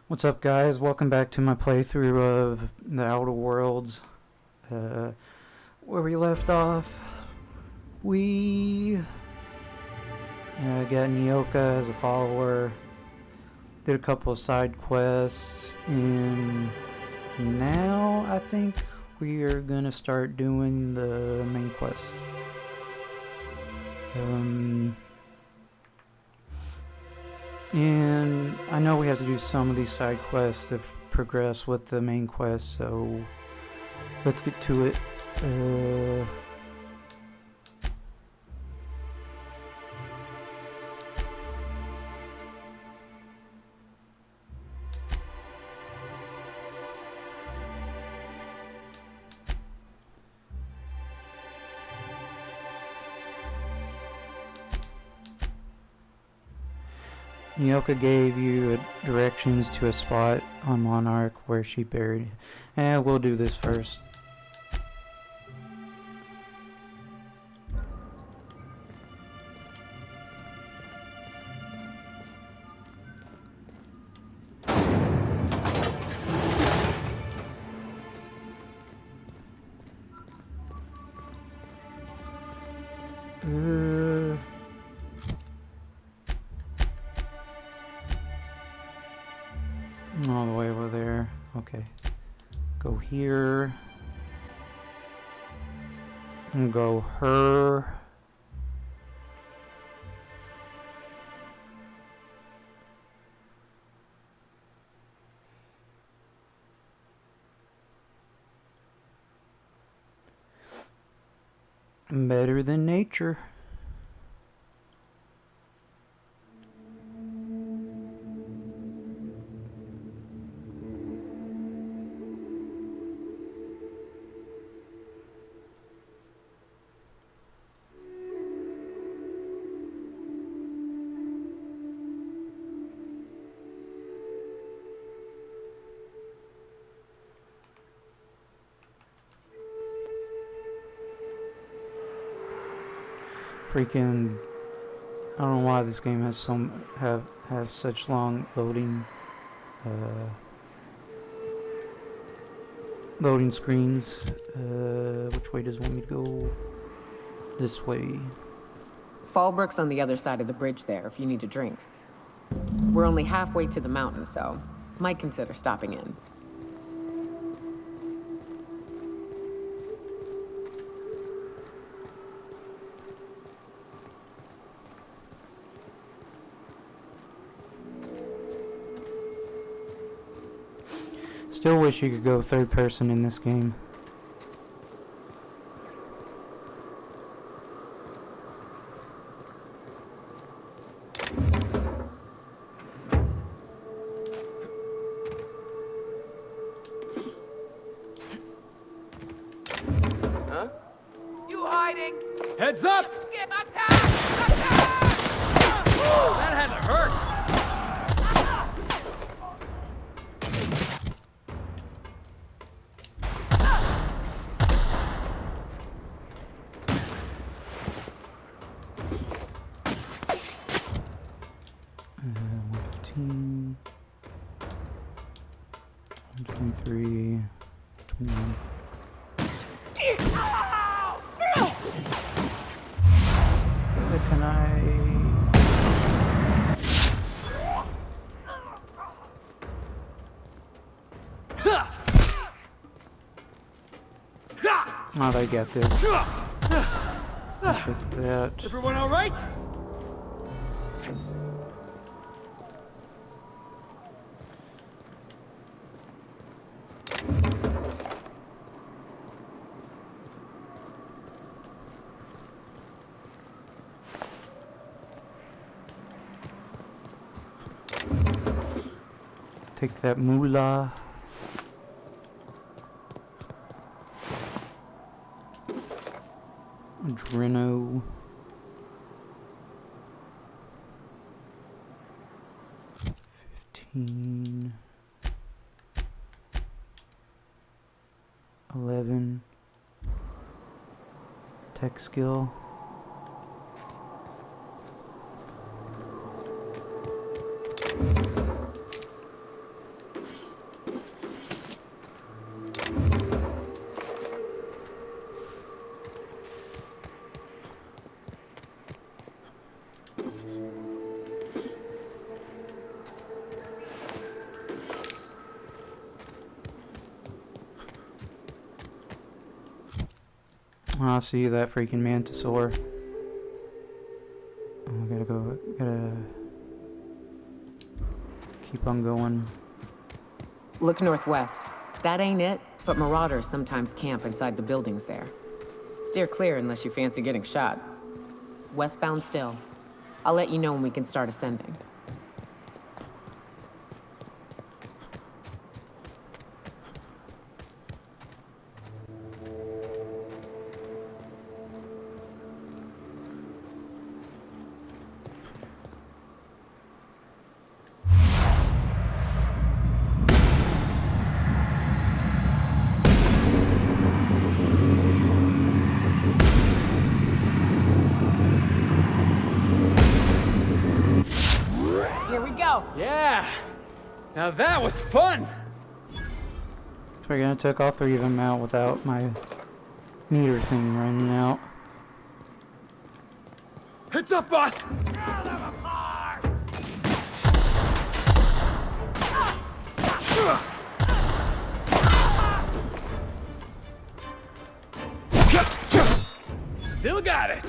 What's up, guys? Welcome back to my playthrough of the Outer Worlds. Where we left off, we got Nyoka as a follower, did a couple of side quests, and now I think we are gonna start doing the main quest. And I know we have to do some of these side quests to progress with the main quest, so let's get to it. Nyoka gave you directions to a spot on Monarch where she buried. And we'll do this first. All the way over there. Okay. Go here. And go her. Better than nature. Freaking, I don't know why this game has have such long loading screens. Which way does it want me to go? This way. Fallbrook's on the other side of the bridge there if you need a drink. We're only halfway to the mountain, so might consider stopping in. Still wish you could go third person in this game. Huh? You hiding? Heads up! Get attack! Attack! That had to hurt! Can I... Oh, they get this. Check that. Everyone all right? Take that moolah. Dreno. $15. 11. Tech skill. I see that freaking mantisaur. Oh, gotta keep on going. Look northwest. That ain't it, but marauders sometimes camp inside the buildings there. Steer clear unless you fancy getting shot. Westbound still. I'll let you know when we can start ascending. Here we go. Yeah! Now that was fun! So we're gonna take all three of them out without my meter thing running out. Heads up, boss! Still got it!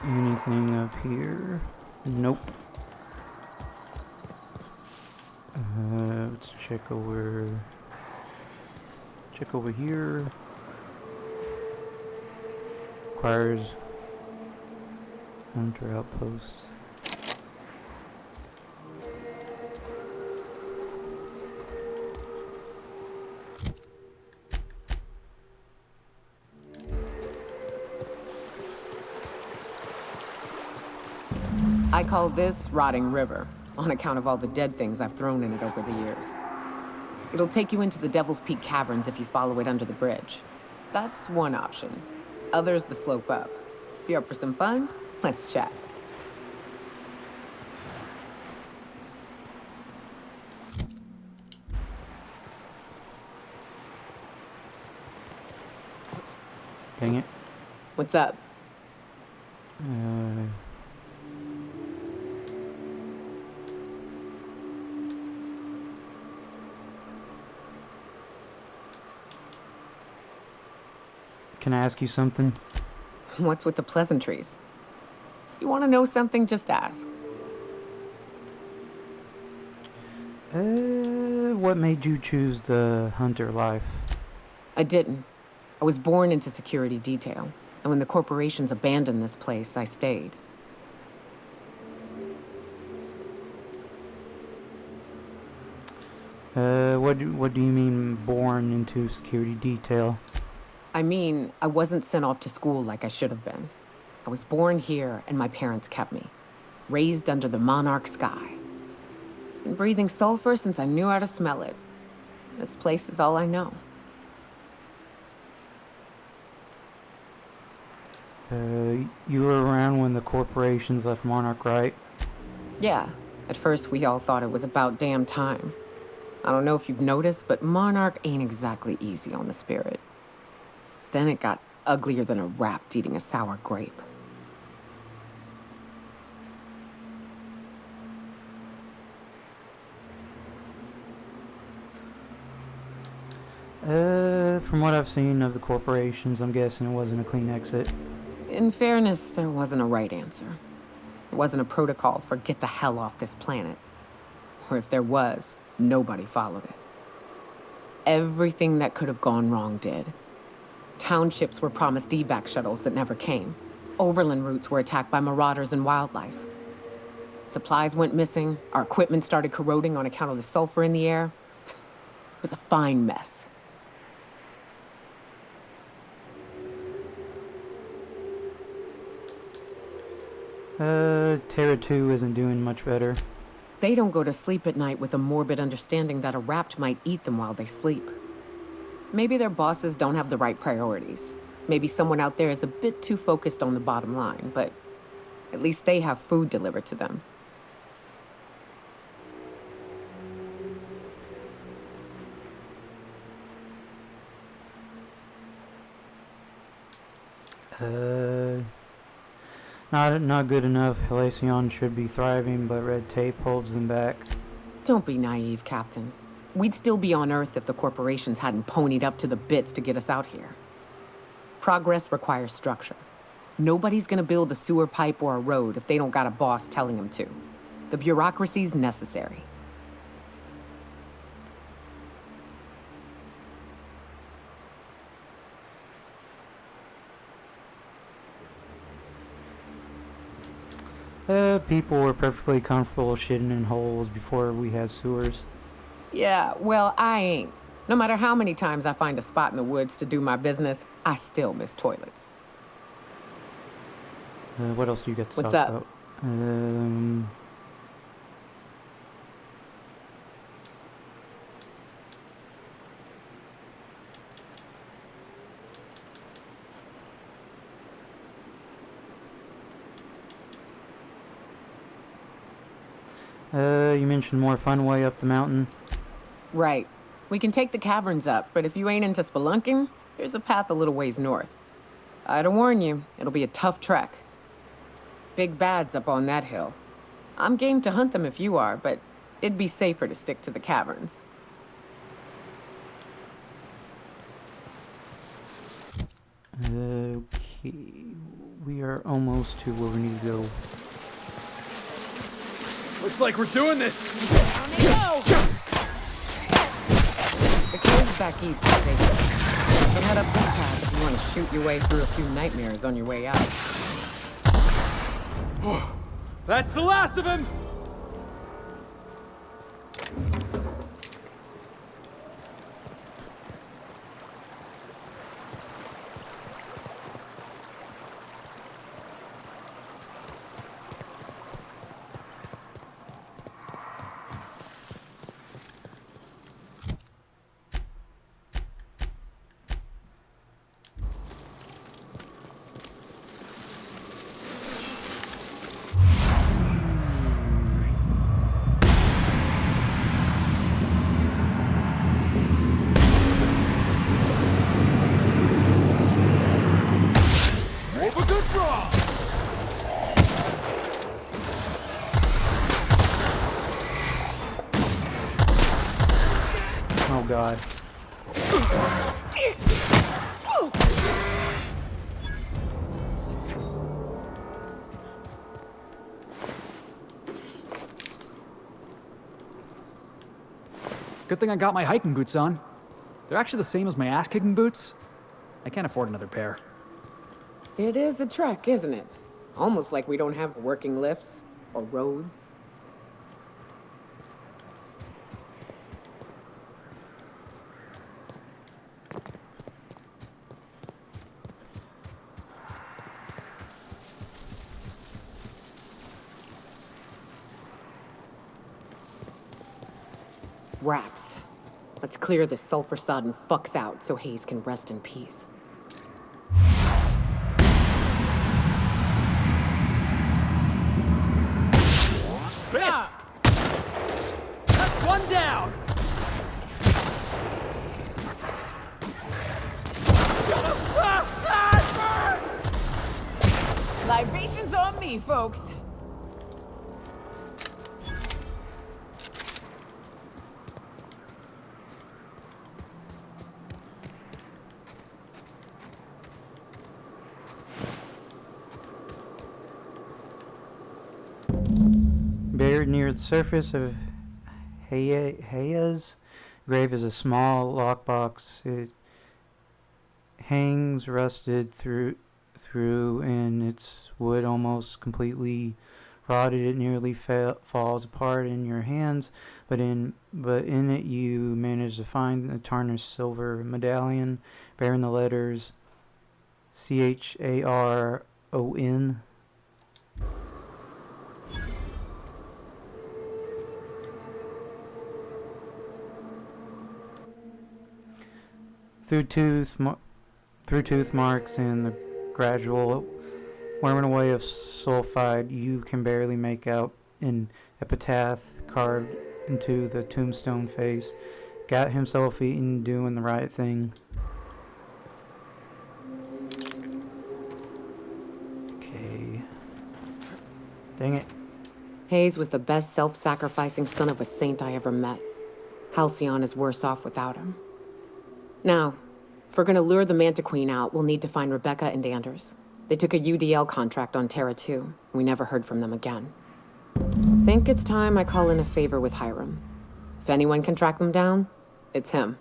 Anything up here? Nope. Let's check over here. Requires hunter outpost. I call this Rotting River, on account of all the dead things I've thrown in it over the years. It'll take you into the Devil's Peak Caverns if you follow it under the bridge. That's one option. Other's the slope up. If you're up for some fun, let's chat. Dang it. What's up? Can I ask you something? What's with the pleasantries? You want to know something, just ask. What made you choose the hunter life? I didn't. I was born into security detail, and when the corporations abandoned this place, I stayed. What do you mean born into security detail? I mean, I wasn't sent off to school like I should have been. I was born here, and my parents kept me. Raised under the monarch sky. Been breathing sulfur since I knew how to smell it. This place is all I know. You were around when the corporations left Monarch, right? Yeah, at first we all thought it was about damn time. I don't know if you've noticed, but Monarch ain't exactly easy on the spirit. Then it got uglier than a rat eating a sour grape. From what I've seen of the corporations, I'm guessing it wasn't a clean exit. In fairness, there wasn't a right answer. There wasn't a protocol for get the hell off this planet. Or if there was, nobody followed it. Everything that could have gone wrong did. Townships were promised evac shuttles that never came. Overland routes were attacked by marauders and wildlife. Supplies went missing, our equipment started corroding on account of the sulfur in the air. It was a fine mess. Terra 2 isn't doing much better. They don't go to sleep at night with a morbid understanding that a rapt might eat them while they sleep. Maybe their bosses don't have the right priorities. Maybe someone out there is a bit too focused on the bottom line, but at least they have food delivered to them. Not good enough. Halcyon should be thriving, but red tape holds them back. Don't be naive, Captain. We'd still be on Earth if the corporations hadn't ponied up to the bits to get us out here. Progress requires structure. Nobody's gonna build a sewer pipe or a road if they don't got a boss telling them to. The bureaucracy's necessary. People were perfectly comfortable shitting in holes before we had sewers. Yeah, well, I ain't. No matter how many times I find a spot in the woods to do my business, I still miss toilets. What else do you got to What's talk up? about? You mentioned more fun way up the mountain. Right. We can take the caverns up, but if you ain't into spelunking, there's a path a little ways north. I'd warn you, it'll be a tough trek. Big bad's up on that hill. I'm game to hunt them if you are, but it'd be safer to stick to the caverns. Okay, we are almost to where we need to go. Looks like we're doing this. The cave's back east is safer. You can head up this path if you want to shoot your way through a few nightmares on your way out. That's the last of him! Oh God. Good thing I got my hiking boots on. They're actually the same as my ass-kicking boots. I can't afford another pair. It is a trek, isn't it? Almost like we don't have working lifts or roads. Raps. Let's clear this sulfur-sodden fucks out so Hayes can rest in peace. Hit! That's one down! Libations on me, folks. Buried near the surface of Haya's grave is a small lockbox. It hangs rusted through and its wood almost completely rotted. It nearly falls apart in your hands, but in it you manage to find a tarnished silver medallion bearing the letters CHARON. Through tooth marks and the gradual wearing away of sulfide, you can barely make out an epitaph carved into the tombstone face. Got himself eaten, doing the right thing. Okay. Dang it. Hayes was the best self-sacrificing son of a saint I ever met. Halcyon is worse off without him. Now, if we're gonna lure the Manta Queen out, we'll need to find Rebecca and Anders. They took a UDL contract on Terra 2. We never heard from them again. Think it's time I call in a favor with Hiram. If anyone can track them down, it's him.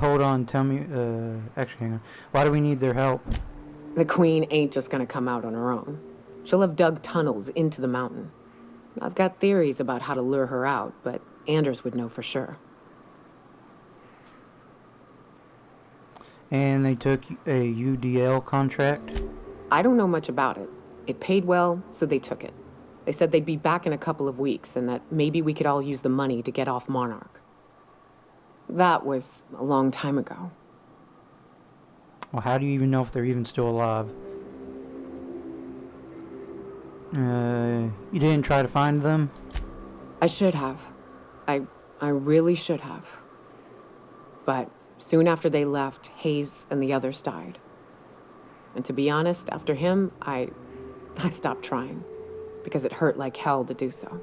Hold on, tell me, actually, hang on. Why do we need their help? The Queen ain't just gonna come out on her own. She'll have dug tunnels into the mountain. I've got theories about how to lure her out, but Anders would know for sure. And they took a UDL contract? I don't know much about it. It paid well, so they took it. They said they'd be back in a couple of weeks, and that maybe we could all use the money to get off Monarch. That was a long time ago. Well, how do you even know if they're even still alive? You didn't try to find them? I should have. I really should have. But soon after they left, Hayes and the others died. And to be honest, after him, I stopped trying. Because it hurt like hell to do so.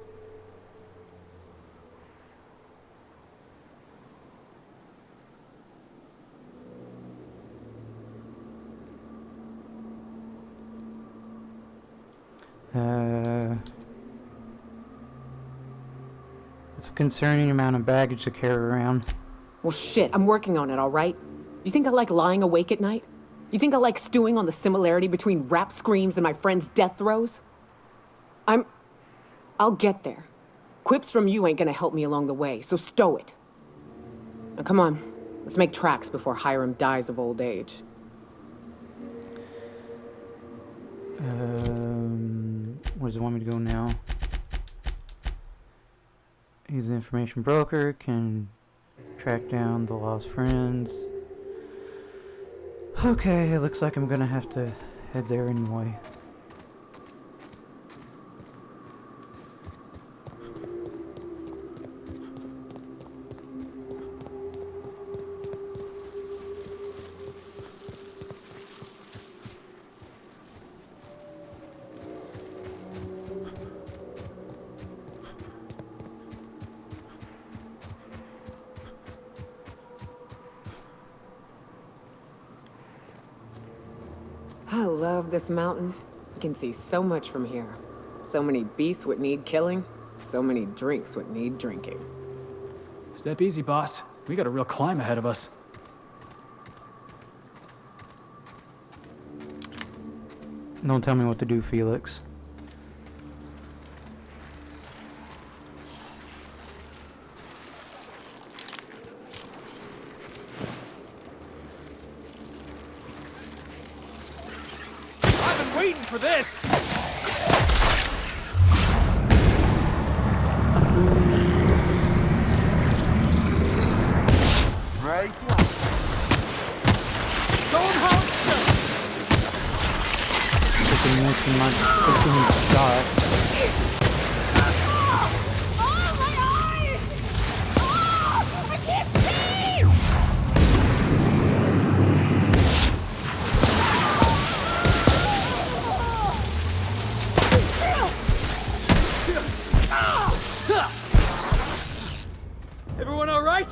It's a concerning amount of baggage to carry around. Well, shit, I'm working on it, all right? You think I like lying awake at night? You think I like stewing on the similarity between rap screams and my friend's death throes? I'll get there. Quips from you ain't gonna help me along the way, so stow it. Now, come on, let's make tracks before Hiram dies of old age. Where does it want me to go now? He's an information broker, can track down the lost friends. Okay, it looks like I'm gonna have to head there anyway. I love this mountain. You can see so much from here. So many beasts would need killing. So many drinks would need drinking. Step easy, boss. We got a real climb ahead of us. Don't tell me what to do, Felix. I've been waiting for this! Right? Show 'em how it's done! Freaking missing my freaking shots. Everyone all right?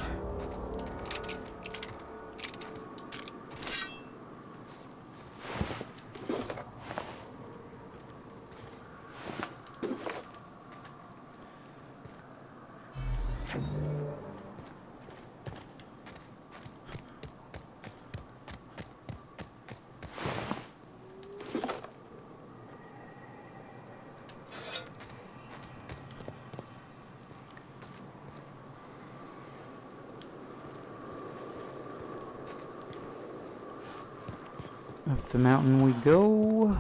Up the mountain we go.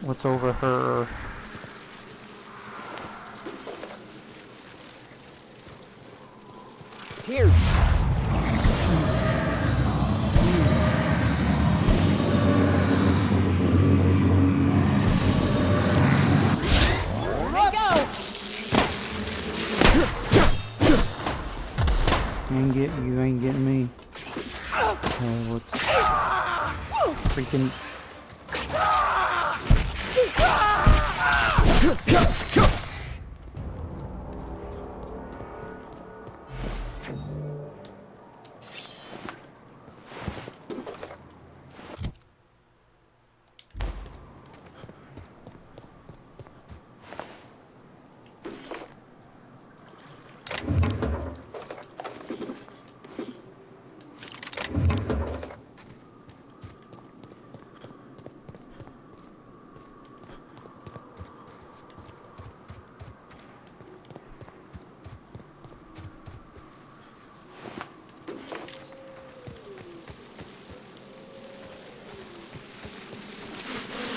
What's over her? Here. You ain't getting me. What's freaking?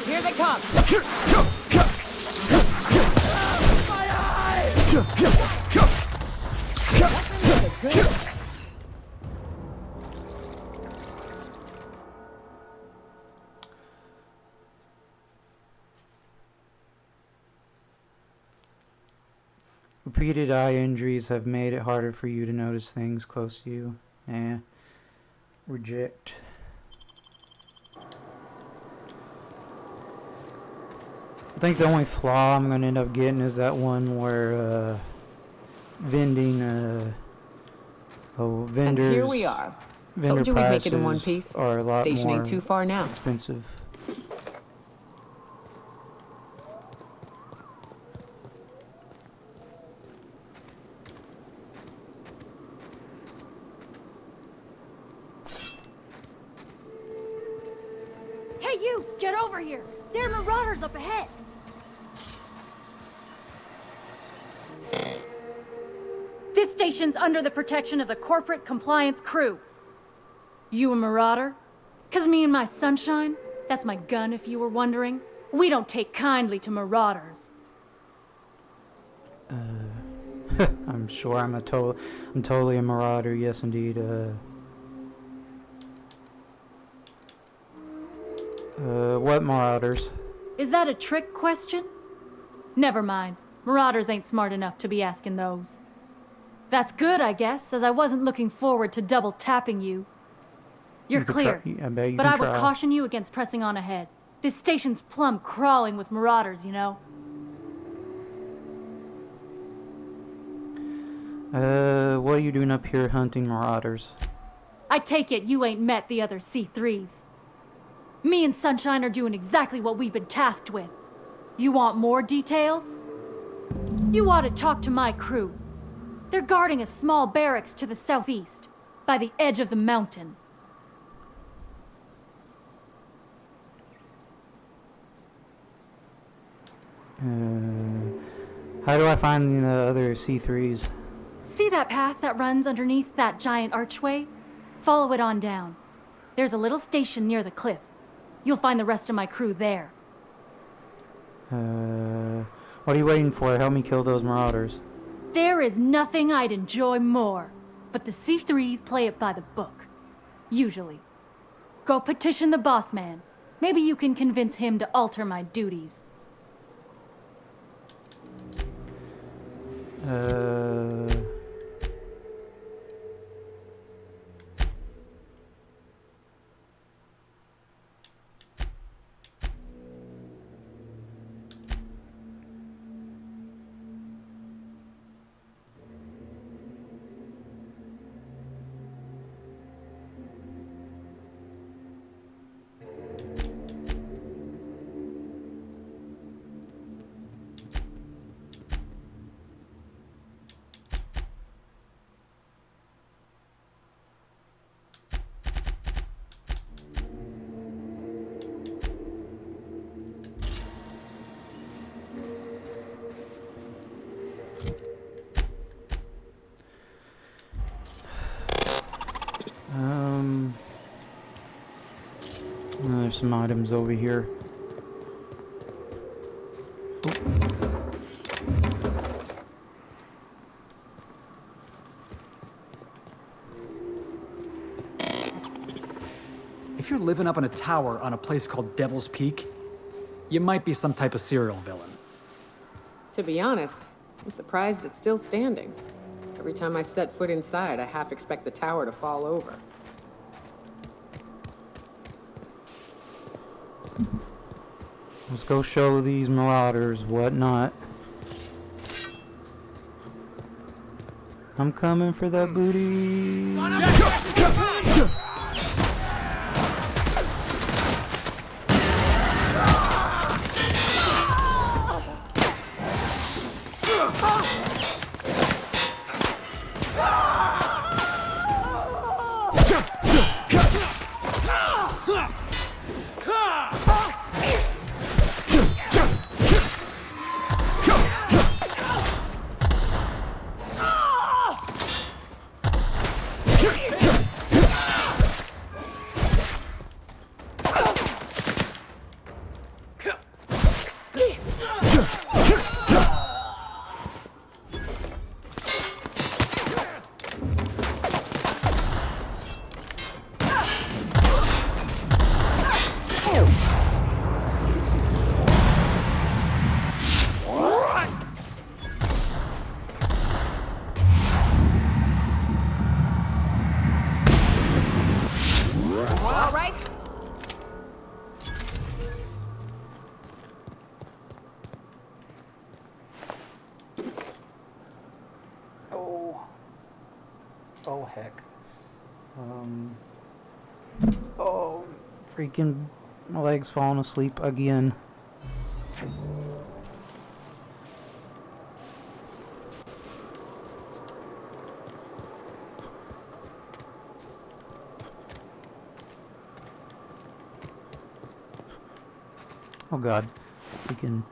Here they come! My eye! Repeated eye injuries have made it harder for you to notice things close to you. Nah. Reject. I think the only flaw I'm gonna end up getting is that one where vending vendors. And here we are. Vendor Told you we'd make it in one prices piece. are a lot Station more ain't too far now. expensive. Hey, you! Get over here! There are marauders up ahead! This station's under the protection of the corporate compliance crew. You a marauder? 'Cause me and my sunshine, that's my gun if you were wondering, we don't take kindly to marauders. I'm sure I'm totally a marauder. Yes, indeed. What marauders? Is that a trick question? Never mind. Marauders ain't smart enough to be asking those. That's good, I guess, as I wasn't looking forward to double tapping you. You're You could clear, I bet you but can I would try. caution you against pressing on ahead. This station's plumb crawling with marauders, you know? What are you doing up here hunting marauders? I take it you ain't met the other C3s. Me and Sunshine are doing exactly what we've been tasked with. You want more details? You ought to talk to my crew. They're guarding a small barracks to the southeast, by the edge of the mountain. How do I find the other C3s? See that path that runs underneath that giant archway? Follow it on down. There's a little station near the cliff. You'll find the rest of my crew there. What are you waiting for? Help me kill those marauders. There is nothing I'd enjoy more, but the C3s play it by the book. Usually. Go petition the boss man. Maybe you can convince him to alter my duties. There's some items over here. If you're living up in a tower on a place called Devil's Peak, you might be some type of serial villain. To be honest, I'm surprised it's still standing. Every time I set foot inside, I half expect the tower to fall over. Let's go show these marauders whatnot. I'm coming for that booty. All right. Oh heck. Oh, freaking my leg's falling asleep again. Oh god, freaking.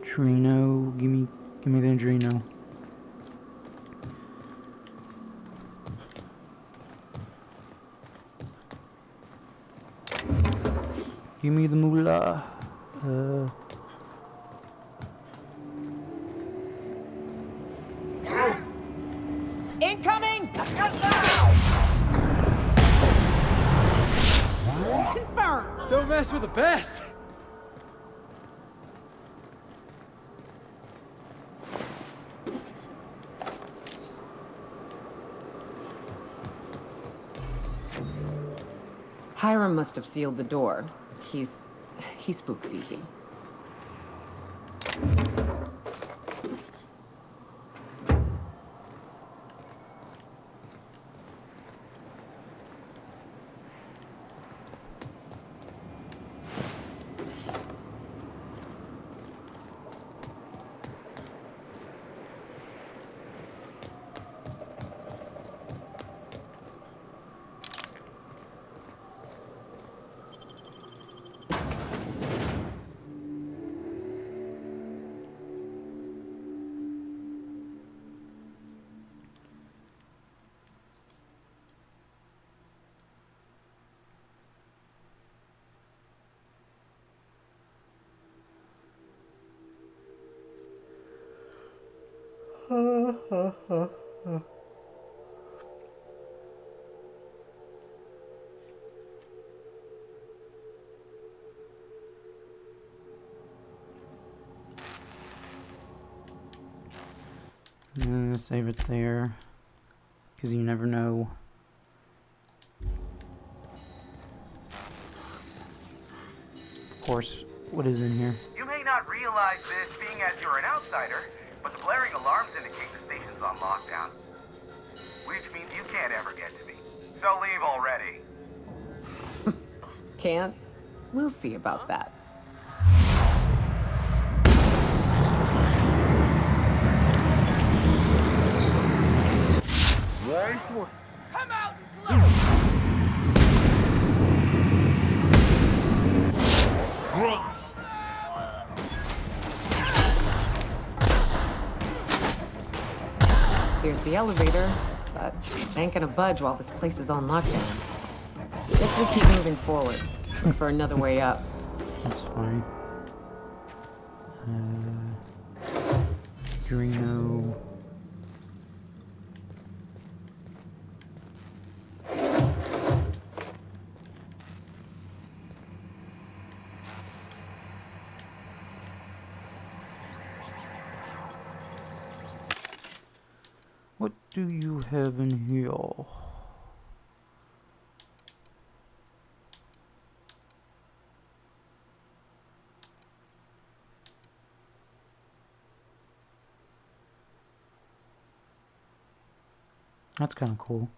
Adreno, give me the Adreno. Give me the moolah. Incoming! Confirmed! Don't mess with the best. Hiram must have sealed the door. He spooks easy. Save it there, because you never know. force what is in here. You may not realize this being as you're an outsider, but the blaring alarms indicate the station's on lockdown. Which means you can't ever get to me. So leave already. Can't? We'll see about that. Nice one. Come out and Run. Here's the elevator, but it ain't gonna budge while this place is on lockdown. Guess we keep moving forward. Look for another way up. That's fine. Greeno. What do you have in here? That's kind of cool.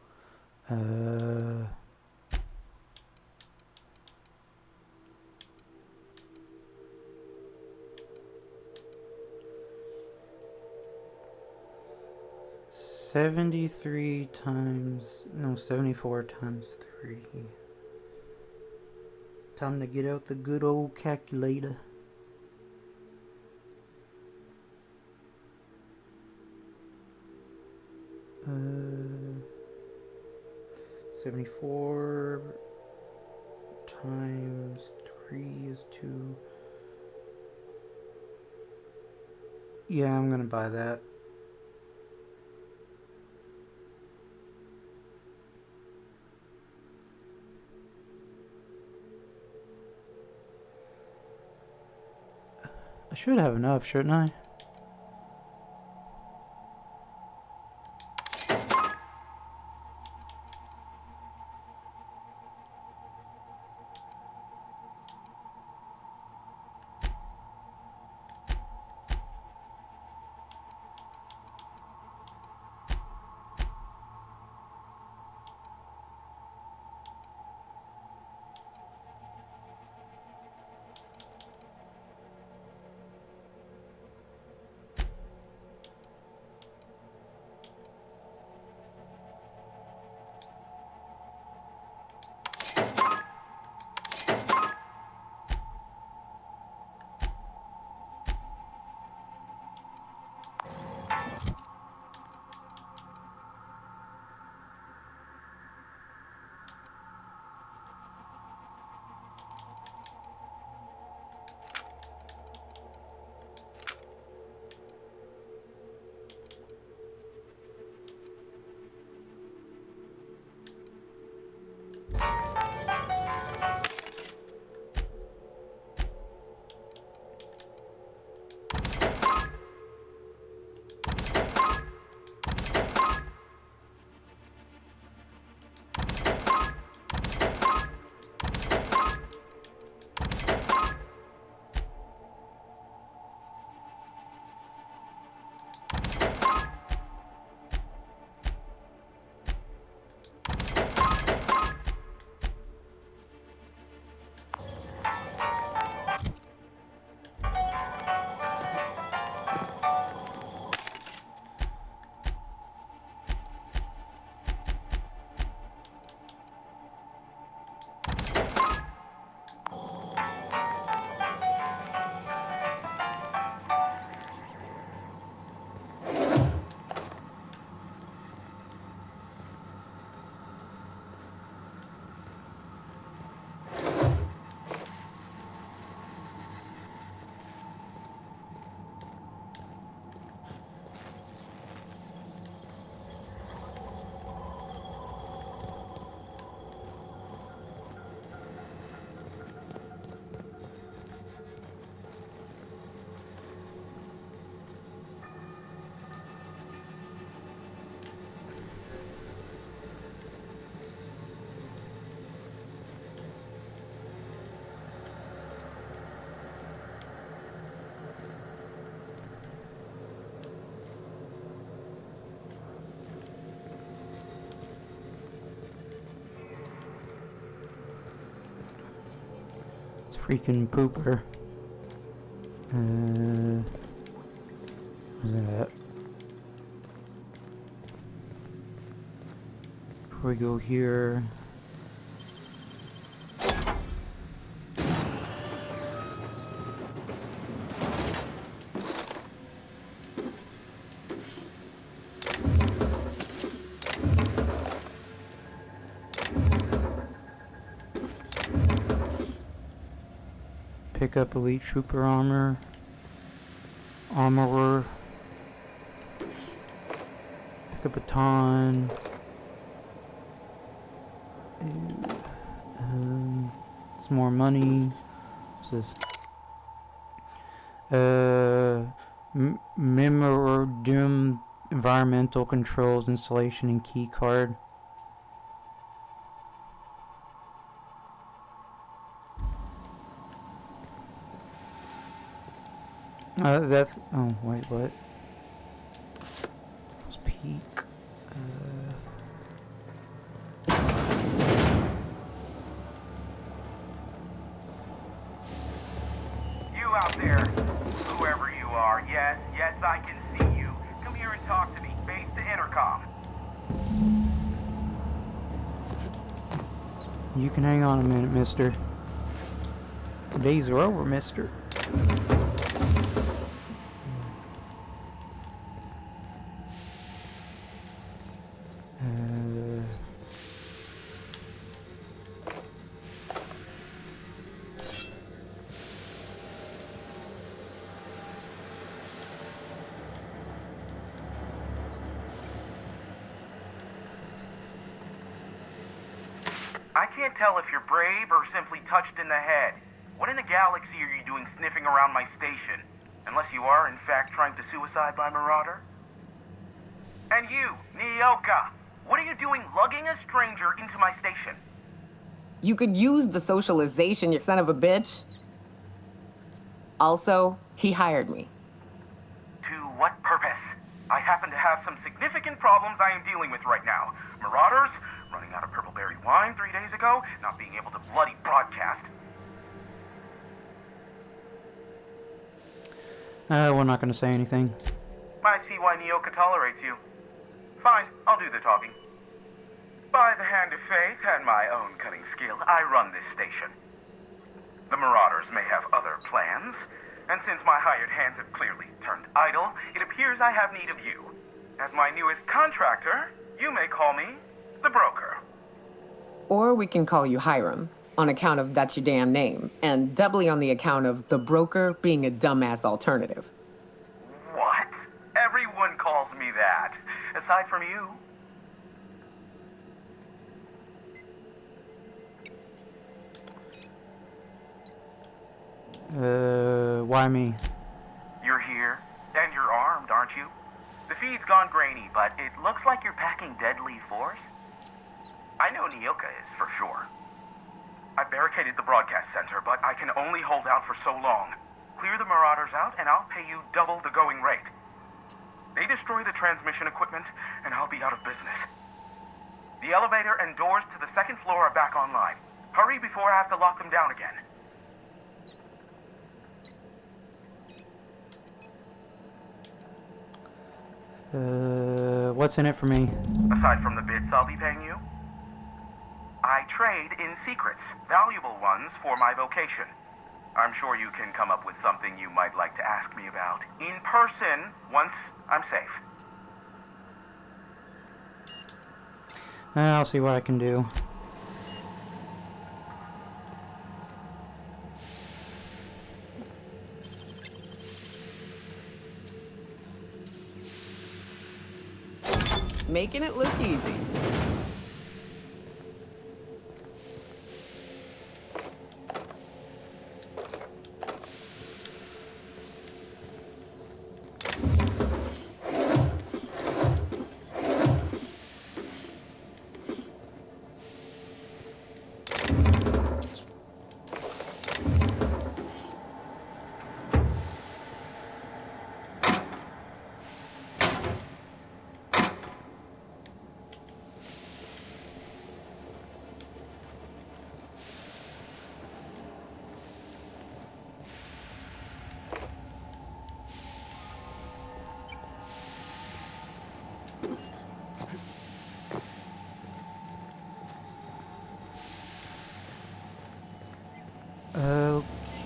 $73 times, no, 74 times 3. Time to get out the good old calculator. Uh, 74 times 3 is 2. Yeah, I'm gonna buy that. I should have enough, shouldn't I? freaking pooper. What's that? Before we go here. Pick up elite trooper armorer. Pick up baton. Some more money. What's this? Memorandum environmental controls installation and key card. That's. Oh, wait, what? Let's peek. You out there, whoever you are, yes, I can see you. Come here and talk to me. Base to intercom. You can hang on a minute, mister. The days are over, mister. I can't tell if you're brave or simply touched in the head. What in the galaxy are you doing sniffing around my station? Unless you are, in fact, trying to suicide by Marauder? And you, Nyoka, what are you doing lugging a stranger into my station? You could use the socialization, you son of a bitch. Also, he hired me. To what purpose? I happen to have some significant problems I am dealing with right now. Marauders, running out of purple berry wine 3 days ago, not being able to bloody broadcast. We're not gonna say anything. I see why Nyoka tolerates you. Fine, I'll do the talking. By the hand of fate and my own cunning skill, I run this station. The Marauders may have other plans, and since my hired hands have clearly turned idle, it appears I have need of you. As my newest contractor, you may call me the broker. Or we can call you Hiram, on account of that's your damn name, and doubly on the account of the broker being a dumbass alternative. What? Everyone calls me that, aside from you. Why me? You're here, and you're armed, aren't you? The feed's gone grainy, but it looks like you're packing deadly force. I know Nyoka is, for sure. I barricaded the broadcast center, but I can only hold out for so long. Clear the Marauders out, and I'll pay you double the going rate. They destroy the transmission equipment, and I'll be out of business. The elevator and doors to the second floor are back online. Hurry before I have to lock them down again. What's in it for me? Aside from the bits I'll be paying you, I trade in secrets, valuable ones for my vocation. I'm sure you can come up with something you might like to ask me about in person once I'm safe. I'll see what I can do. Making it look easy.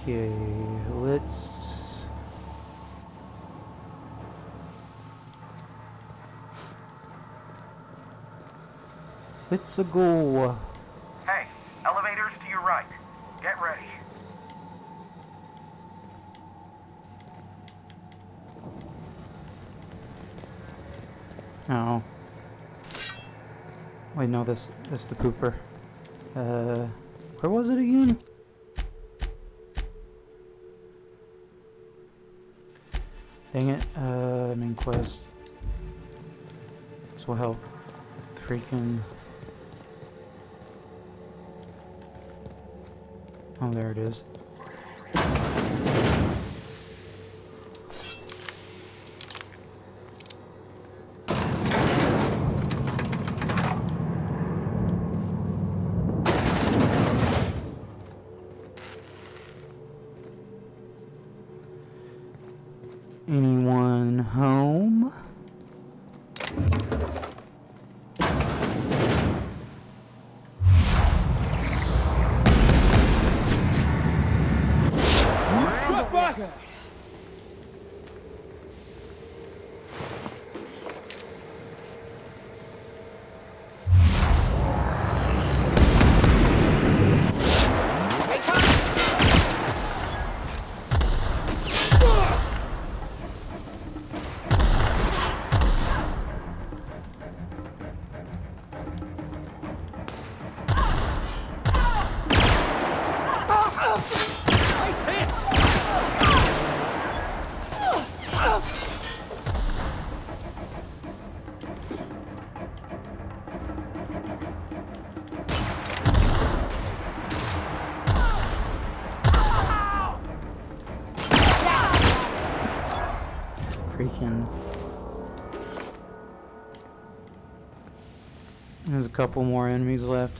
Okay, let's... Let's go. Hey, elevators to your right. Get ready. Oh. Wait, no, this is the pooper. Where was it again? Dang it. Main quest. This will help. Freaking... Oh, there it is. Anyone home? Truck bus! Nice hit! Freaking... There's a couple more enemies left.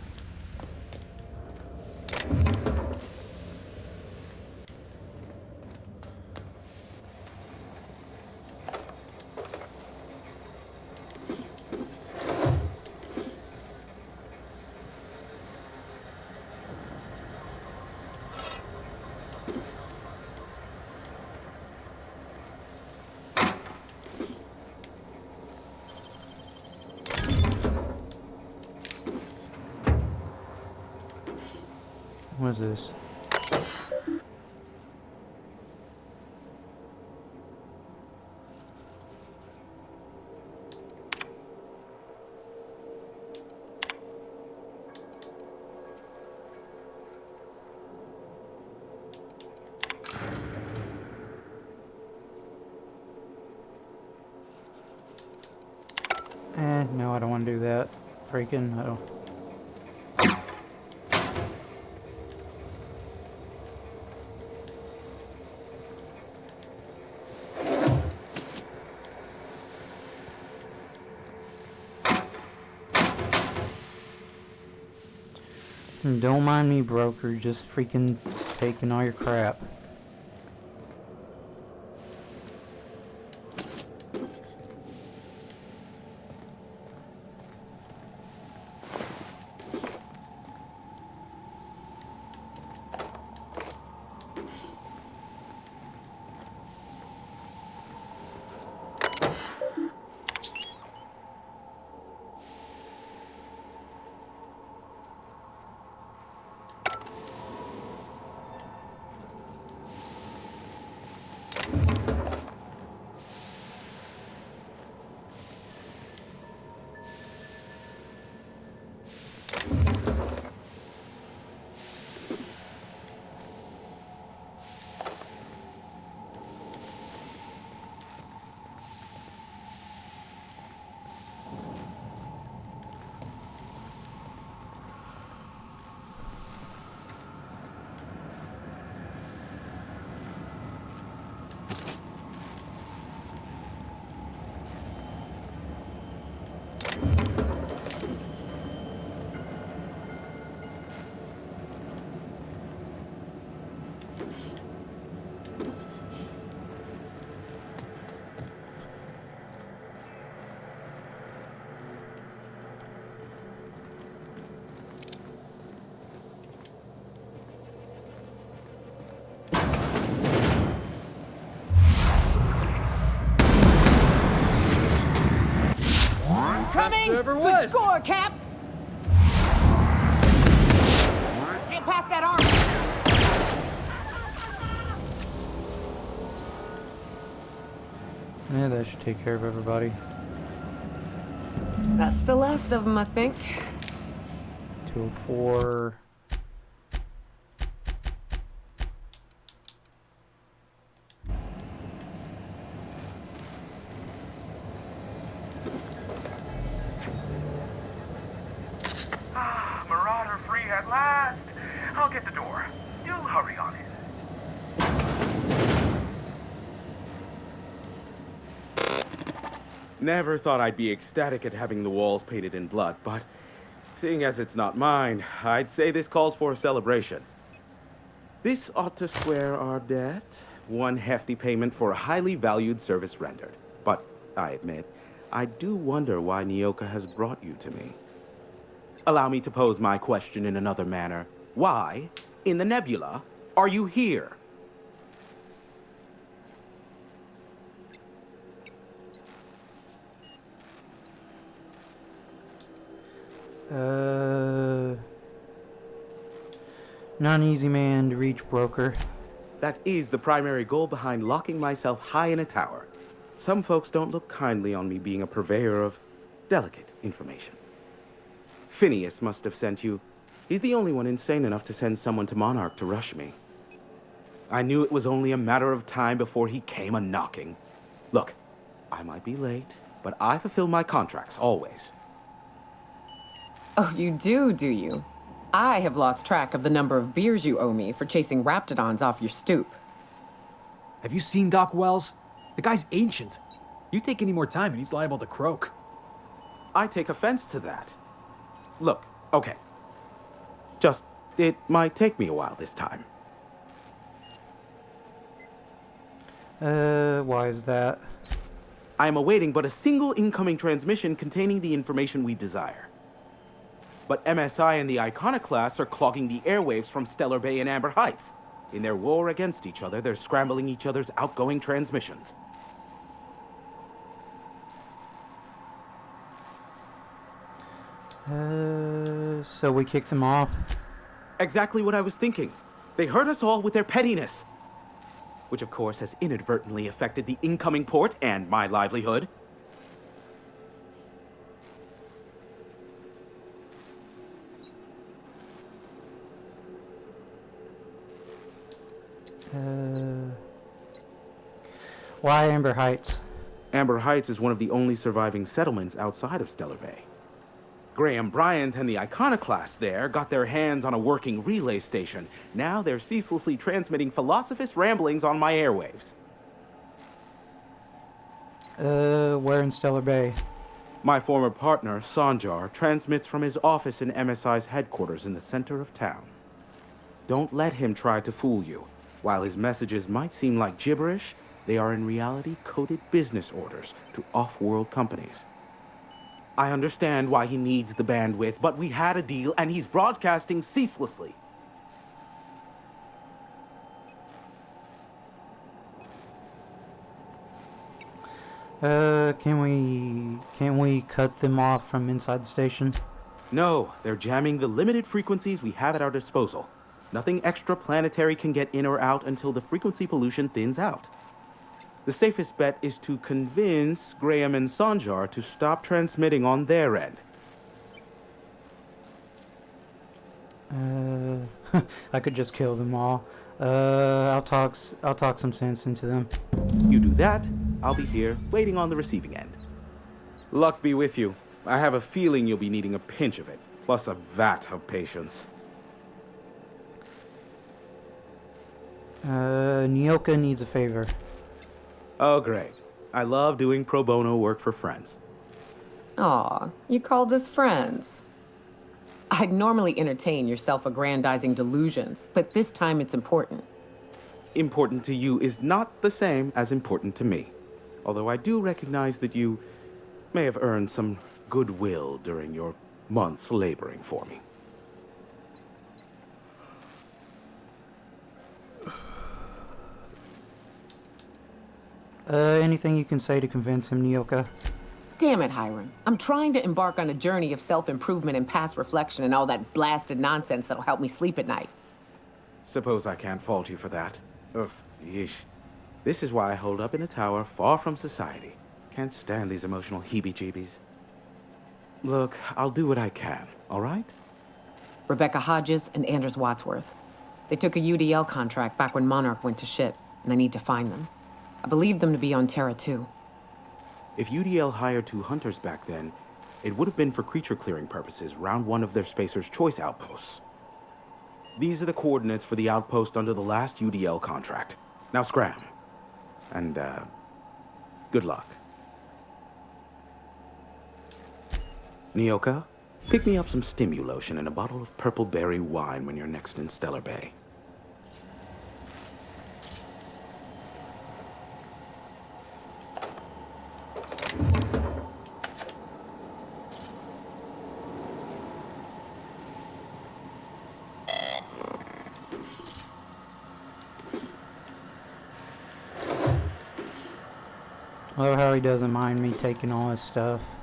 What is this? No, I don't want to do that. Freaking, I don't. Don't mind me, broker. Just freaking taking all your crap. ever Good was. score, Cap! Get past that arm! Yeah, that should take care of everybody. That's the last of them, I think. 204. Marauder free at last. I'll get the door. You hurry on in. Never thought I'd be ecstatic at having the walls painted in blood, but seeing as it's not mine, I'd say this calls for a celebration. This ought to square our debt. One hefty payment for a highly valued service rendered. But I admit, I do wonder why Nyoka has brought you to me. Allow me to pose my question in another manner. Why, in the nebula, are you here? Not an easy man to reach, broker. That is the primary goal behind locking myself high in a tower. Some folks don't look kindly on me being a purveyor of delicate information. Phineas must have sent you. He's the only one insane enough to send someone to Monarch to rush me. I knew it was only a matter of time before he came a-knocking. Look, I might be late, but I fulfill my contracts, always. Oh, you do you? I have lost track of the number of beers you owe me for chasing raptidons off your stoop. Have you seen Doc Wells? The guy's ancient. You take any more time and he's liable to croak. I take offense to that. Look, okay. Just, it might take me a while this time. Why is that? I am awaiting but a single incoming transmission containing the information we desire. But MSI and the Iconoclasts are clogging the airwaves from Stellar Bay and Amber Heights. In their war against each other, they're scrambling each other's outgoing transmissions. So we kick them off? Exactly what I was thinking. They hurt us all with their pettiness. Which of course has inadvertently affected the incoming port and my livelihood. Why Amber Heights? Amber Heights is one of the only surviving settlements outside of Stellar Bay. Graham Bryant and the Iconoclasts there got their hands on a working relay station. Now they're ceaselessly transmitting philosophist ramblings on my airwaves. Where in Stellar Bay? My former partner, Sanjar, transmits from his office in MSI's headquarters in the center of town. Don't let him try to fool you. While his messages might seem like gibberish, they are in reality coded business orders to off-world companies. I understand why he needs the bandwidth, but we had a deal and he's broadcasting ceaselessly. Can't we cut them off from inside the station? No, they're jamming the limited frequencies we have at our disposal. Nothing extraplanetary can get in or out until the frequency pollution thins out. The safest bet is to convince Graham and Sanjar to stop transmitting on their end. I could just kill them all. I'll talk some sense into them. You do that, I'll be here, waiting on the receiving end. Luck be with you. I have a feeling you'll be needing a pinch of it, plus a vat of patience. Nyoka needs a favor. Oh, great. I love doing pro bono work for friends. Aw, you called us friends. I'd normally entertain your self-aggrandizing delusions, but this time it's important. Important to you is not the same as important to me. Although I do recognize that you may have earned some goodwill during your months laboring for me. Anything you can say to convince him, Nyoka? Damn it, Hiram. I'm trying to embark on a journey of self-improvement and past reflection and all that blasted nonsense that'll help me sleep at night. Suppose I can't fault you for that. Ugh, yeesh. This is why I hold up in a tower far from society. Can't stand these emotional heebie-jeebies. Look, I'll do what I can, all right? Rebecca Hodges and Anders Wadsworth. They took a UDL contract back when Monarch went to shit, and I need to find them. I believed them to be on Terra too. If UDL hired 2 hunters back then, it would have been for creature clearing purposes round one of their Spacer's Choice outposts. These are the coordinates for the outpost under the last UDL contract. Now scram. And, good luck. Nyoka, pick me up some Stimulotion and a bottle of purple berry wine when you're next in Stellar Bay. I love how he doesn't mind me taking all his stuff.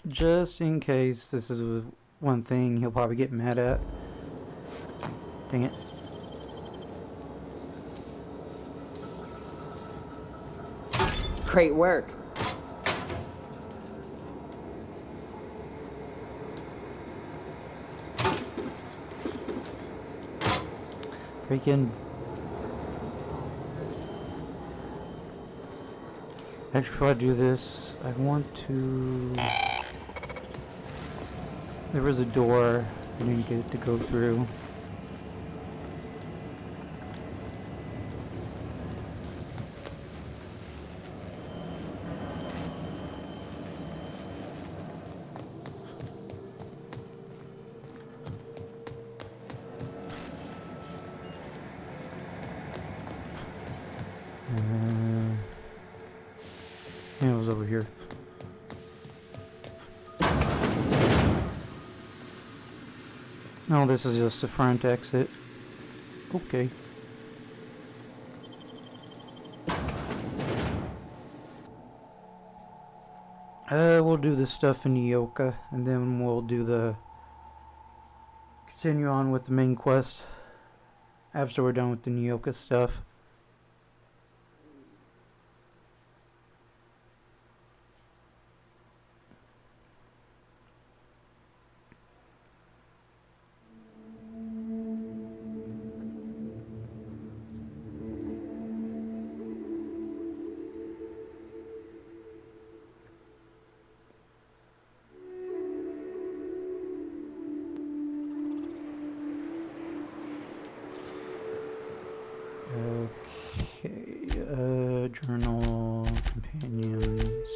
Just in case this is one thing he'll probably get mad at. Dang it. Great work. Freaking. Actually, before I do this, I want to. There was a door I didn't get to go through. Yeah, it was over here. No, this is just the front exit. Okay. We'll do the stuff in Nyoka, and then we'll continue on with the main quest after we're done with the Nyoka stuff. Okay, journal, companions,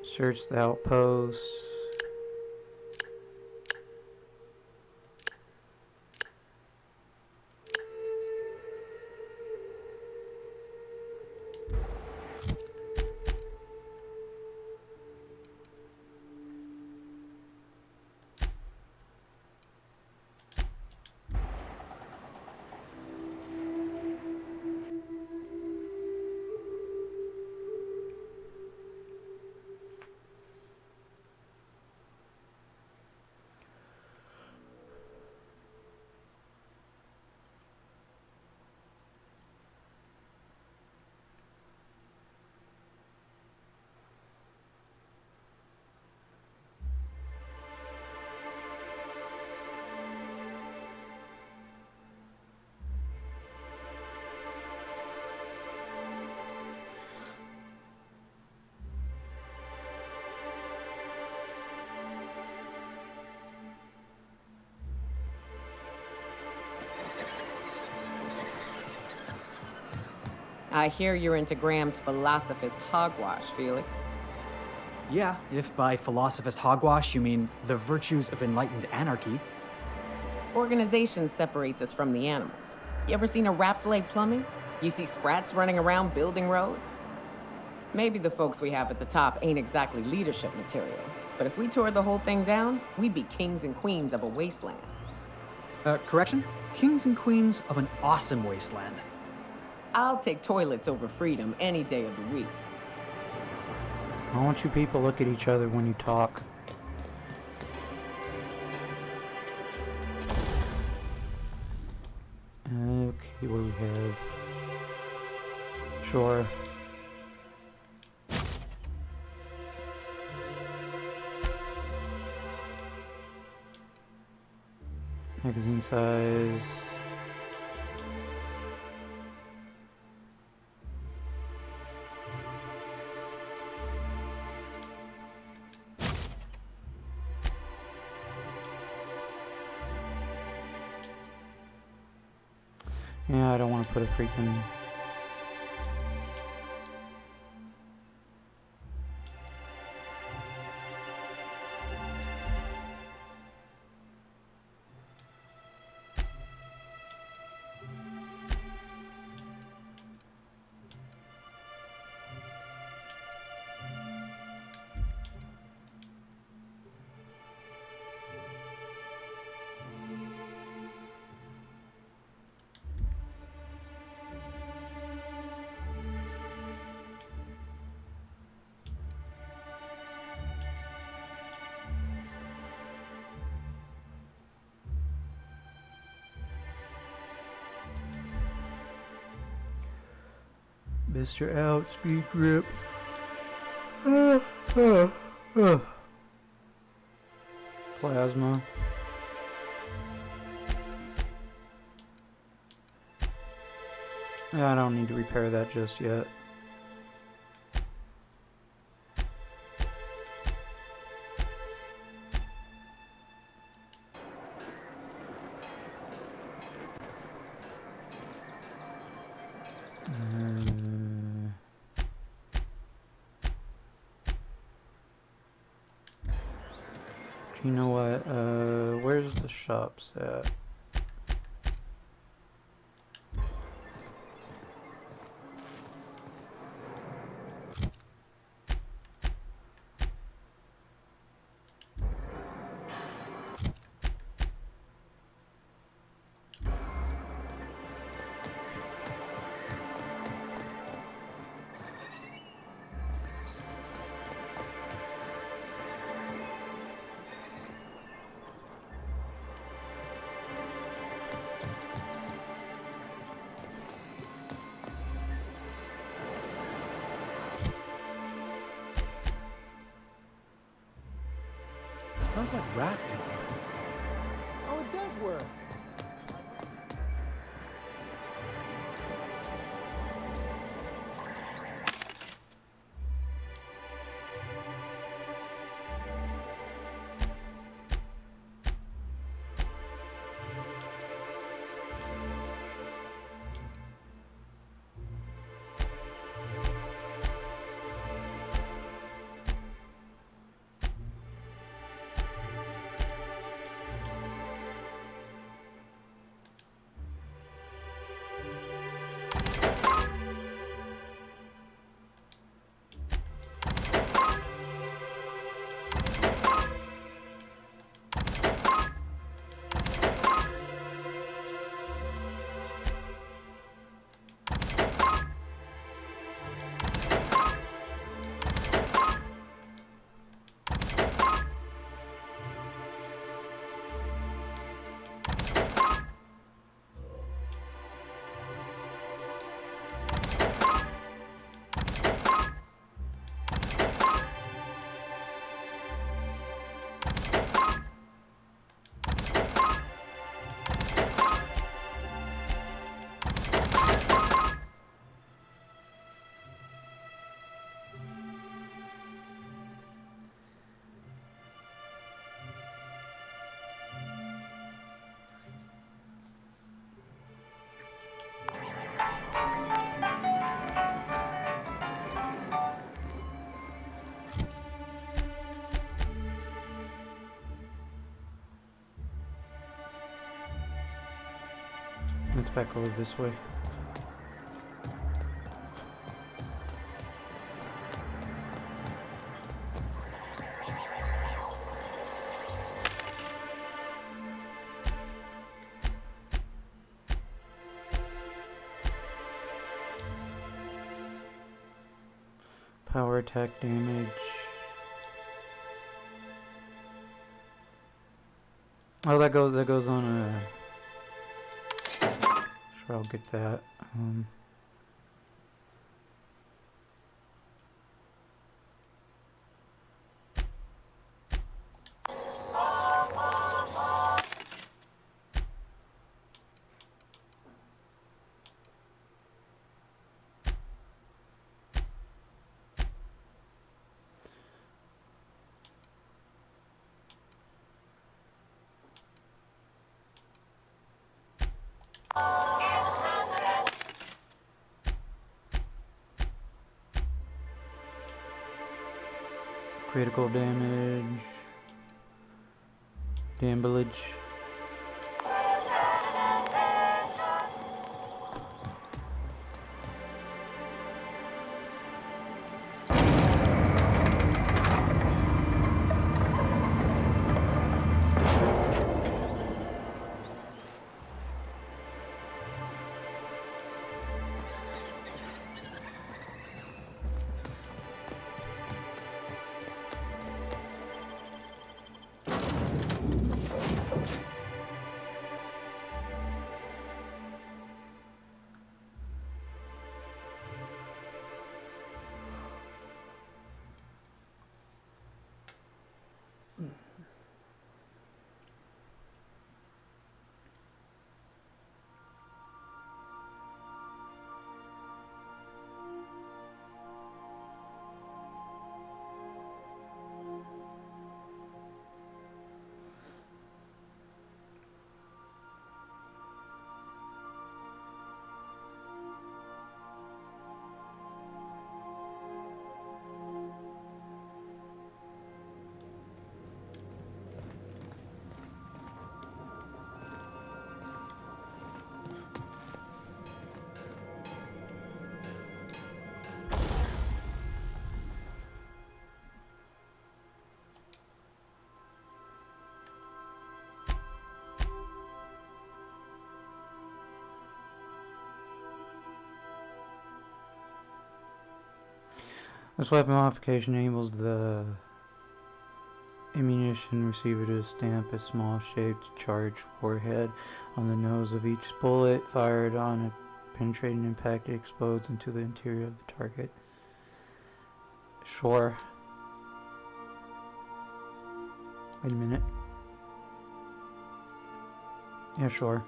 search the outpost. I hear you're into Graham's philosophist hogwash, Felix. Yeah, if by philosophist hogwash you mean the virtues of enlightened anarchy. Organization separates us from the animals. You ever seen a rapt leg plumbing? You see sprats running around building roads? Maybe the folks we have at the top ain't exactly leadership material, but if we tore the whole thing down, we'd be kings and queens of a wasteland. Correction? Kings and queens of an awesome wasteland. I'll take toilets over freedom any day of the week. I want you people to look at each other when you talk. Okay, what do we have? Sure. Magazine size. Yeah, I don't want to put a freaking... Mr. Outspeed Grip. Plasma. I don't need to repair that just yet. You know what? Where's the shops at? Smells like rat in here. Oh, it does work. Let's back over this way. Power attack damage. Oh, that goes on a. Sure, I'll get that. Critical damage. Damage. This weapon modification enables the ammunition receiver to stamp a small shaped charge warhead on the nose of each bullet. Fired on a penetrating impact, it explodes into the interior of the target. Sure. Wait a minute. Yeah, sure.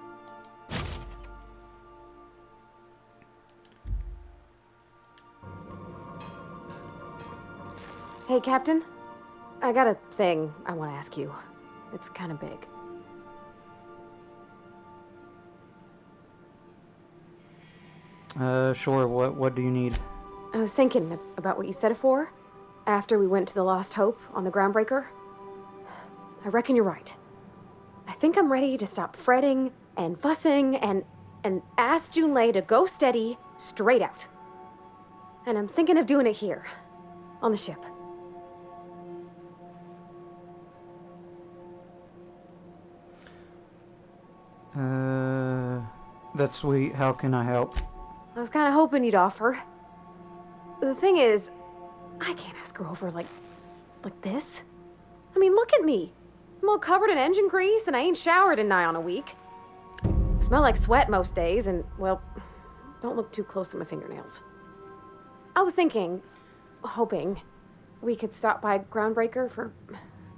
Hey, Captain. I got a thing I want to ask you. It's kind of big. Sure. What do you need? I was thinking about what you said afore, after we went to the Lost Hope on the Groundbreaker. I reckon you're right. I think I'm ready to stop fretting and fussing and ask Junlei to go steady, straight out. And I'm thinking of doing it here, on the ship. That's sweet. How can I help? I was kind of hoping you'd offer. The thing is, I can't ask her over like this. I mean, look at me. I'm all covered in engine grease and I ain't showered in nigh on a week. I smell like sweat most days and, well, don't look too close at my fingernails. I was thinking, hoping, we could stop by Groundbreaker for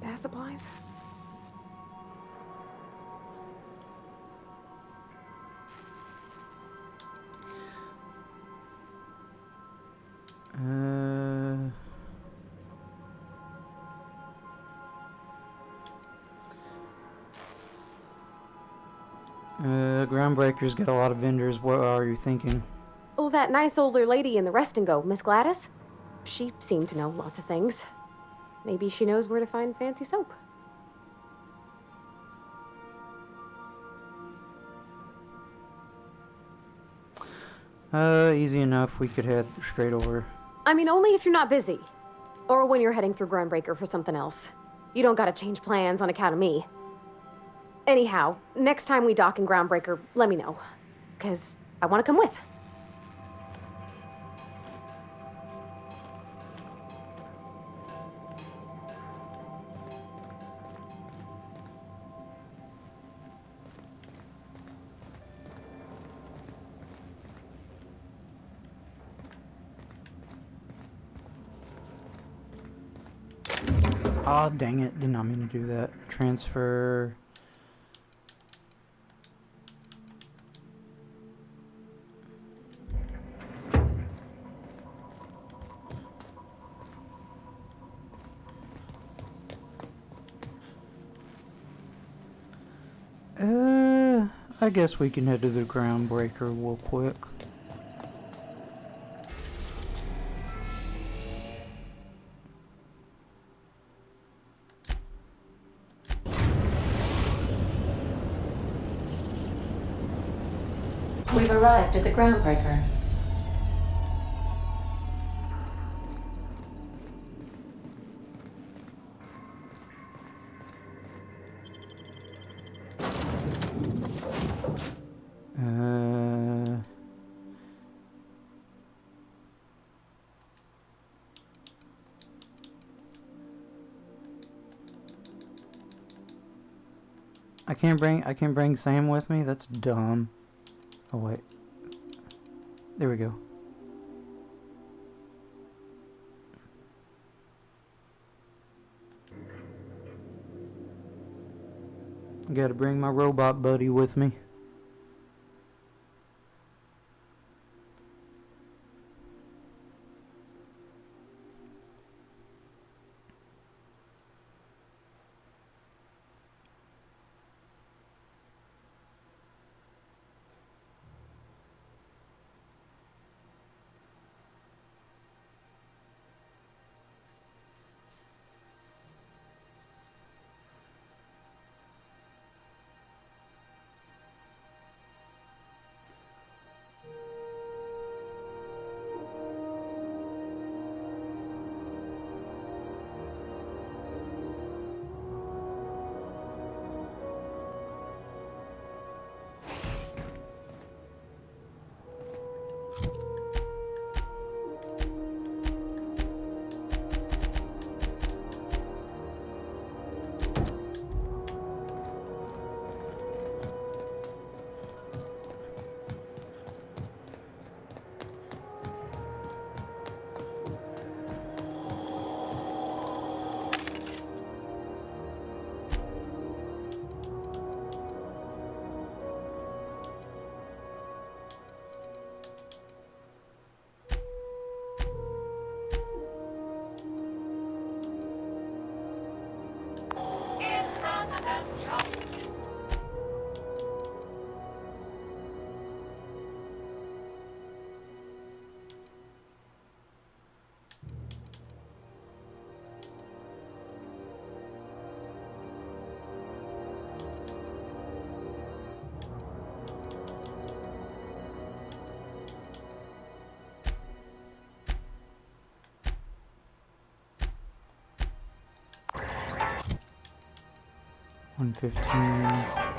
bath supplies. Groundbreakers get a lot of vendors. What are you thinking? Oh, that nice older lady in the rest and go, Miss Gladys. She seemed to know lots of things. Maybe she knows where to find fancy soap. Easy enough. We could head straight over. I mean, only if you're not busy. Or when you're heading through Groundbreaker for something else. You don't gotta change plans on account of me. Anyhow, next time we dock in Groundbreaker, let me know. 'Cause I wanna come with. Aw, dang it. Did not mean to do that. Transfer. I guess we can head to the Groundbreaker real quick. We've arrived at the Groundbreaker. I can't bring Sam with me? That's dumb. Oh wait. There we go. I gotta bring my robot buddy with me. $115.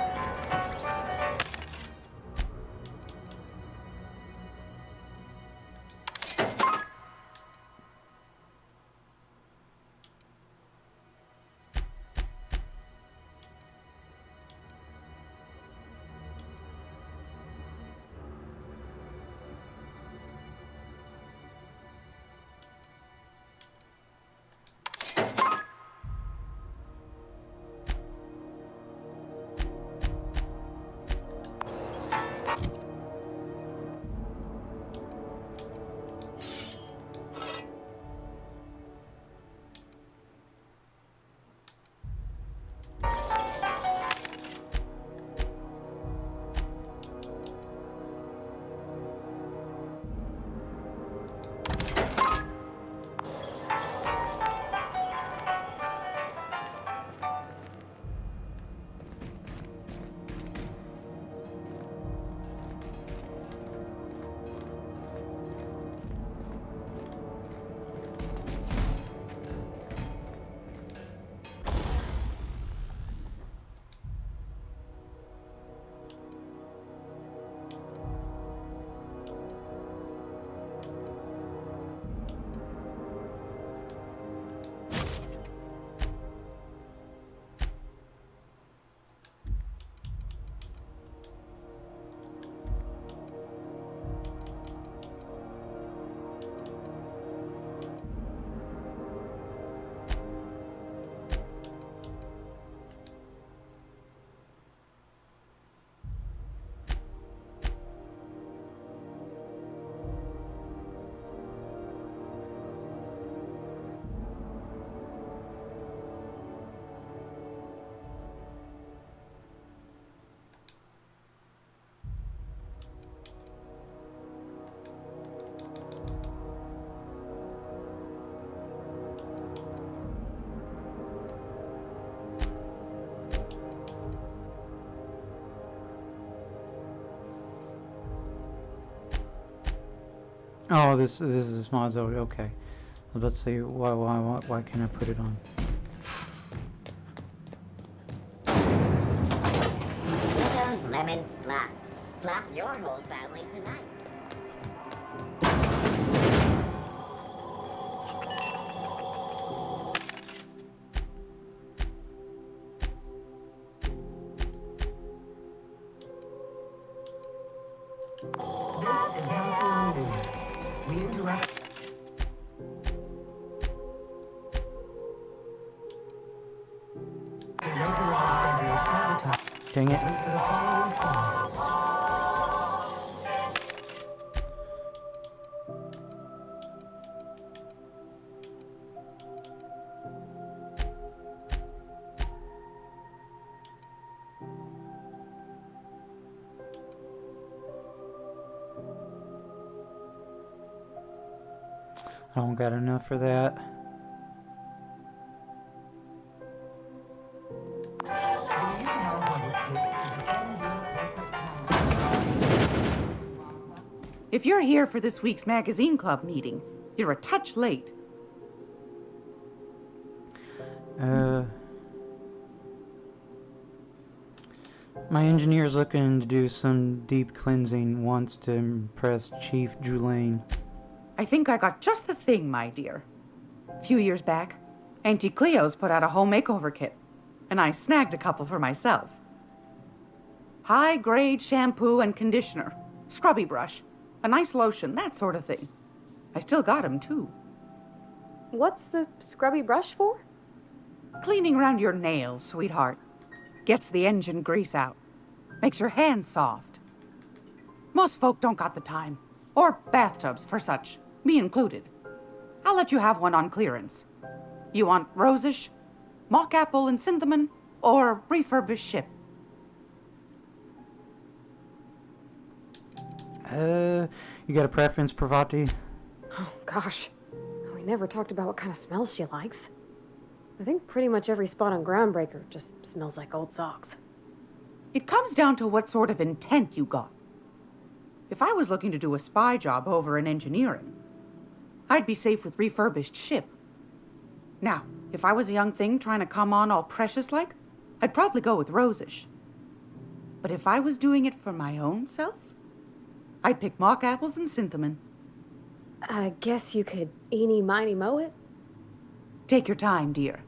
Oh, this is a small zone. Okay. Let's see. Why can't I put it on? Those lemon slap. Slap your whole family tonight. This is House Number. We interact. Dang it. I don't got enough for that. If you're here for this week's magazine club meeting, you're a touch late. My engineer's looking to do some deep cleansing, wants to impress Chief Julane. I think I got just the thing, my dear. A few years back, Auntie Cleo's put out a home makeover kit, and I snagged a couple for myself. High-grade shampoo and conditioner, scrubby brush, a nice lotion, that sort of thing. I still got 'em, too. What's the scrubby brush for? Cleaning around your nails, sweetheart. Gets the engine grease out. Makes your hands soft. Most folk don't got the time. Or bathtubs for such, me included. I'll let you have one on clearance. You want rosish, mock apple and cinnamon, or refurbished ship? You got a preference, Parvati? Oh, gosh. We never talked about what kind of smells she likes. I think pretty much every spot on Groundbreaker just smells like old socks. It comes down to what sort of intent you got. If I was looking to do a spy job over in engineering, I'd be safe with refurbished ship. Now, if I was a young thing trying to come on all precious-like, I'd probably go with rosish. But if I was doing it for my own self, I'd pick mock apples and cinnamon. I guess you could eeny-miny mow it? Take your time, dear.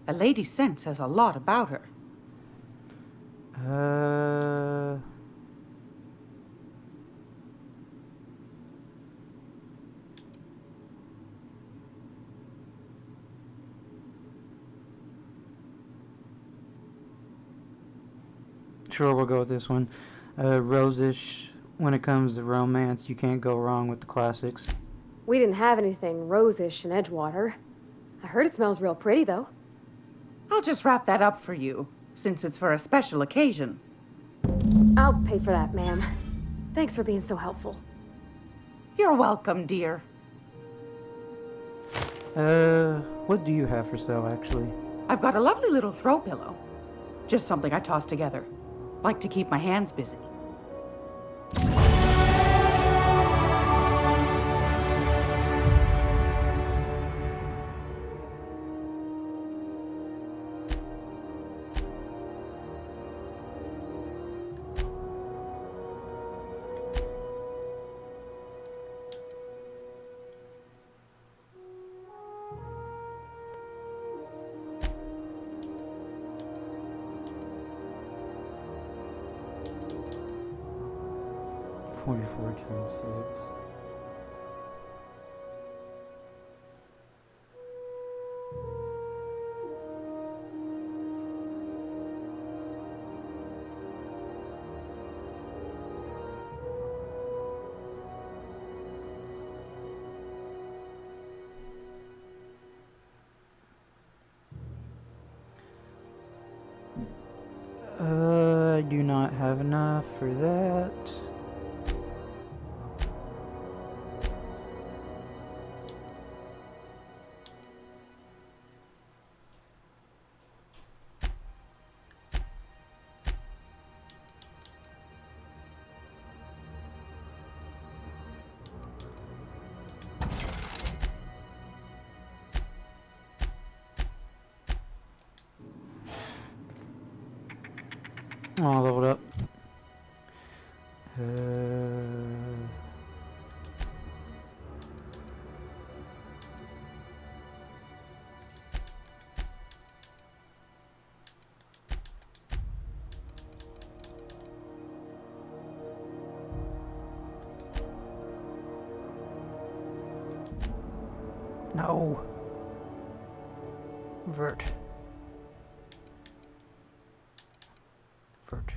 A lady's scent says a lot about her. Sure, we'll go with this one. Rosish. When it comes to romance, you can't go wrong with the classics. We didn't have anything rosish in Edgewater. I heard it smells real pretty, though. I'll just wrap that up for you, since it's for a special occasion. I'll pay for that, ma'am. Thanks for being so helpful. You're welcome, dear. What do you have for sale, actually? I've got a lovely little throw pillow. Just something I toss together. Like to keep my hands busy. $44 times 6. I do not have enough for that. Oh, I leveled up. No. Vert. Vert.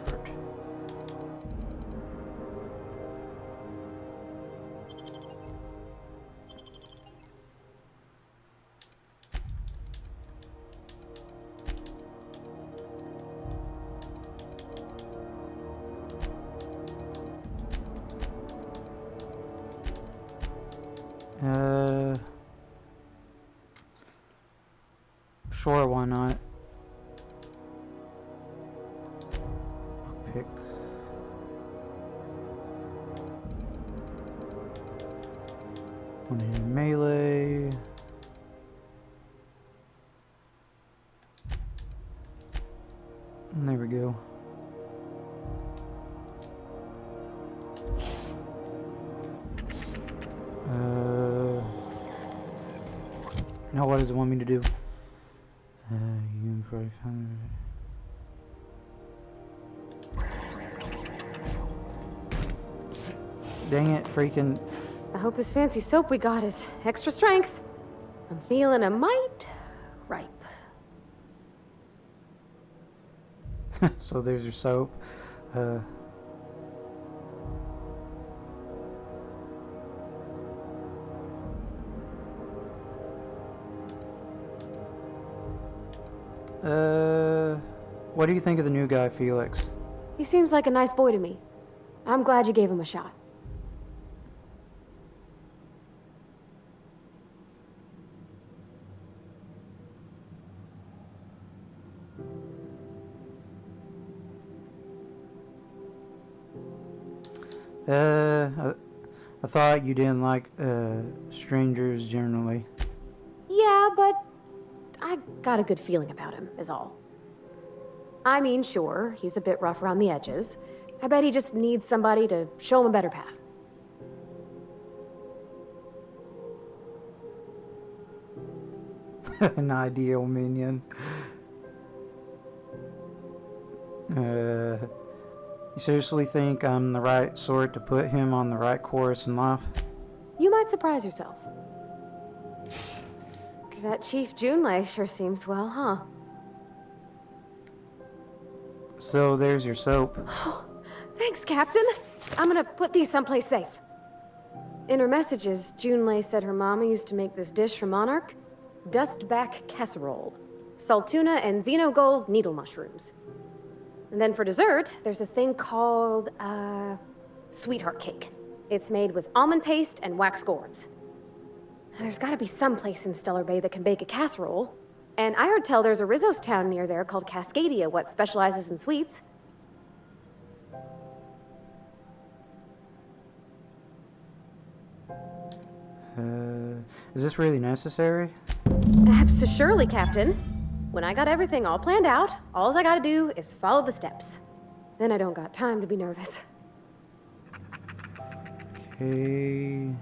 Vert. Sure, why not? Pick. One-handed melee. And there we go. Now what does it want me to do? You probably found it. Dang it, freaking. I hope this fancy soap we got is extra strength. I'm feeling a mite ripe. So there's your soap. What do you think of the new guy, Felix? He seems like a nice boy to me. I'm glad you gave him a shot. I thought you didn't like strangers generally. Yeah, but I got a good feeling about him, is all. I mean, sure, he's a bit rough around the edges. I bet he just needs somebody to show him a better path. An ideal minion. You seriously think I'm the right sort to put him on the right course in life? You might surprise yourself. That Chief Junlei sure seems well, huh? So there's your soap. Thanks, Captain. I'm gonna put these someplace safe. In her messages, Junlei said her mama used to make this dish for Monarch. Dustback casserole. Saltuna and xenogold needle mushrooms. And then for dessert, there's a thing called, sweetheart cake. It's made with almond paste and wax gourds. There's gotta be some place in Stellar Bay that can bake a casserole. And I heard tell there's a Rizzo's town near there called Cascadia, what specializes in sweets. Is this really necessary? Surely, Captain. When I got everything all planned out, all I gotta do is follow the steps. Then I don't got time to be nervous. Okay.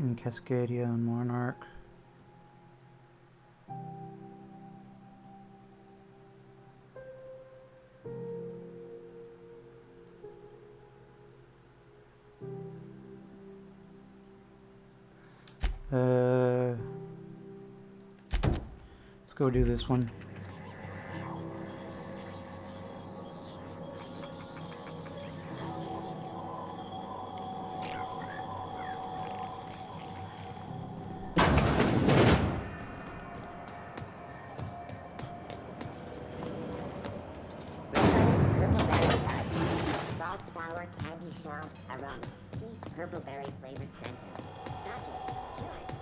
In Cascadia and Monarch. Let's go do this one. Salt, sour, candy shell, aroma sweet, purple berry flavored center. Suck it. Chew it.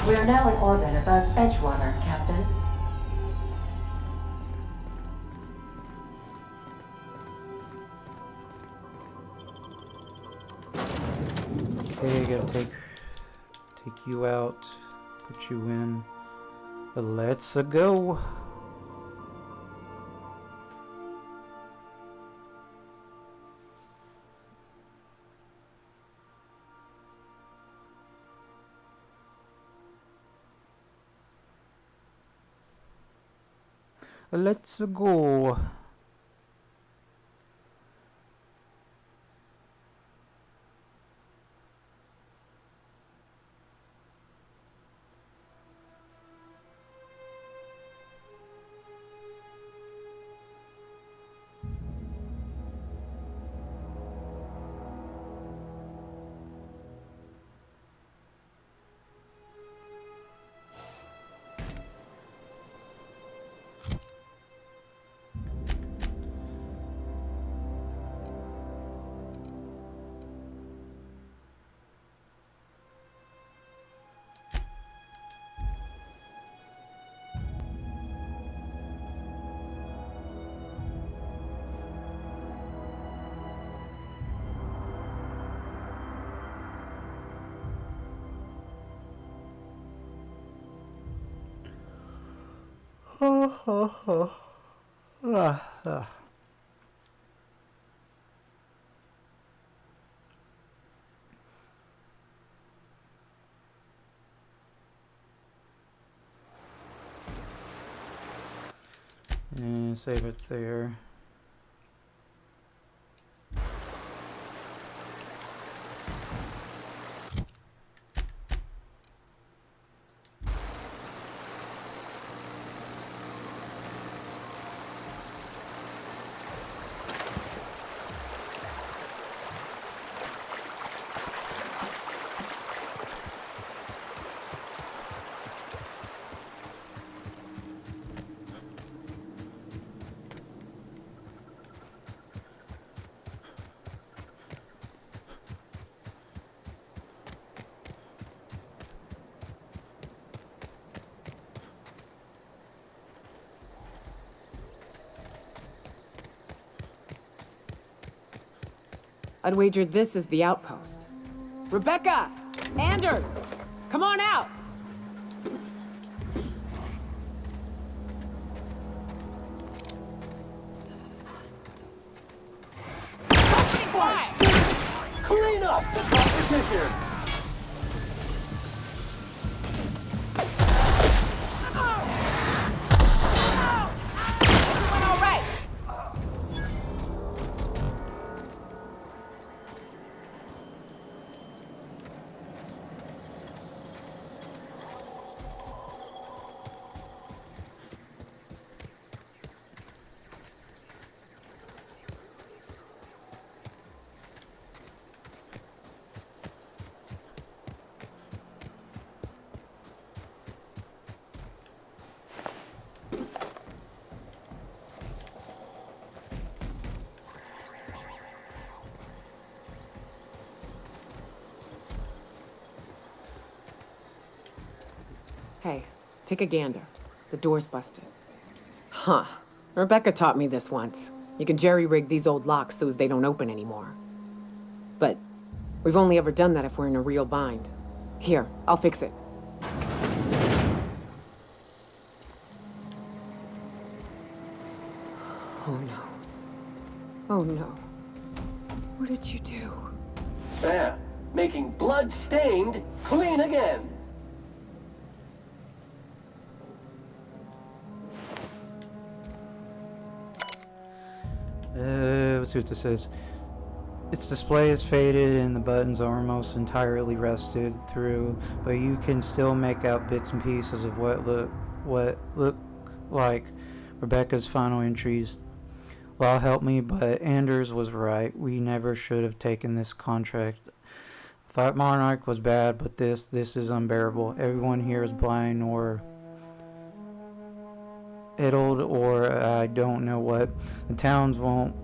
We are now in orbit above Edgewater, Captain. Okay, gotta take you out, put you in. Let's go. Let's go. And save it there. I'd wager this is the outpost. Rebecca! Anders! Come on out! Clean up the competition! Hey, take a gander. The door's busted. Huh. Rebecca taught me this once. You can jerry-rig these old locks so as they don't open anymore. But we've only ever done that if we're in a real bind. Here, I'll fix it. Oh no. Oh no. What did you do? Sam, making blood-stained clean again. Let's see what this says. Its display is faded and the buttons are almost entirely rusted through, but you can still make out bits and pieces of what look like Rebecca's final entries. Law help me, but Anders was right. We never should have taken this contract. I thought Monarch was bad, but this is unbearable. Everyone here is blind or addled or I don't know what. The towns won't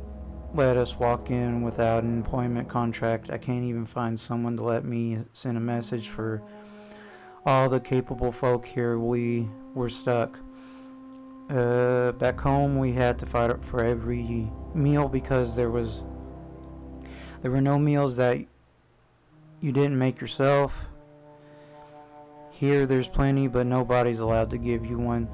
let us walk in without an employment contract. I can't even find someone to let me send a message for all the capable folk here. We were stuck. Back home we had to fight for every meal because there were no meals that you didn't make yourself. Here there's plenty, but nobody's allowed to give you one.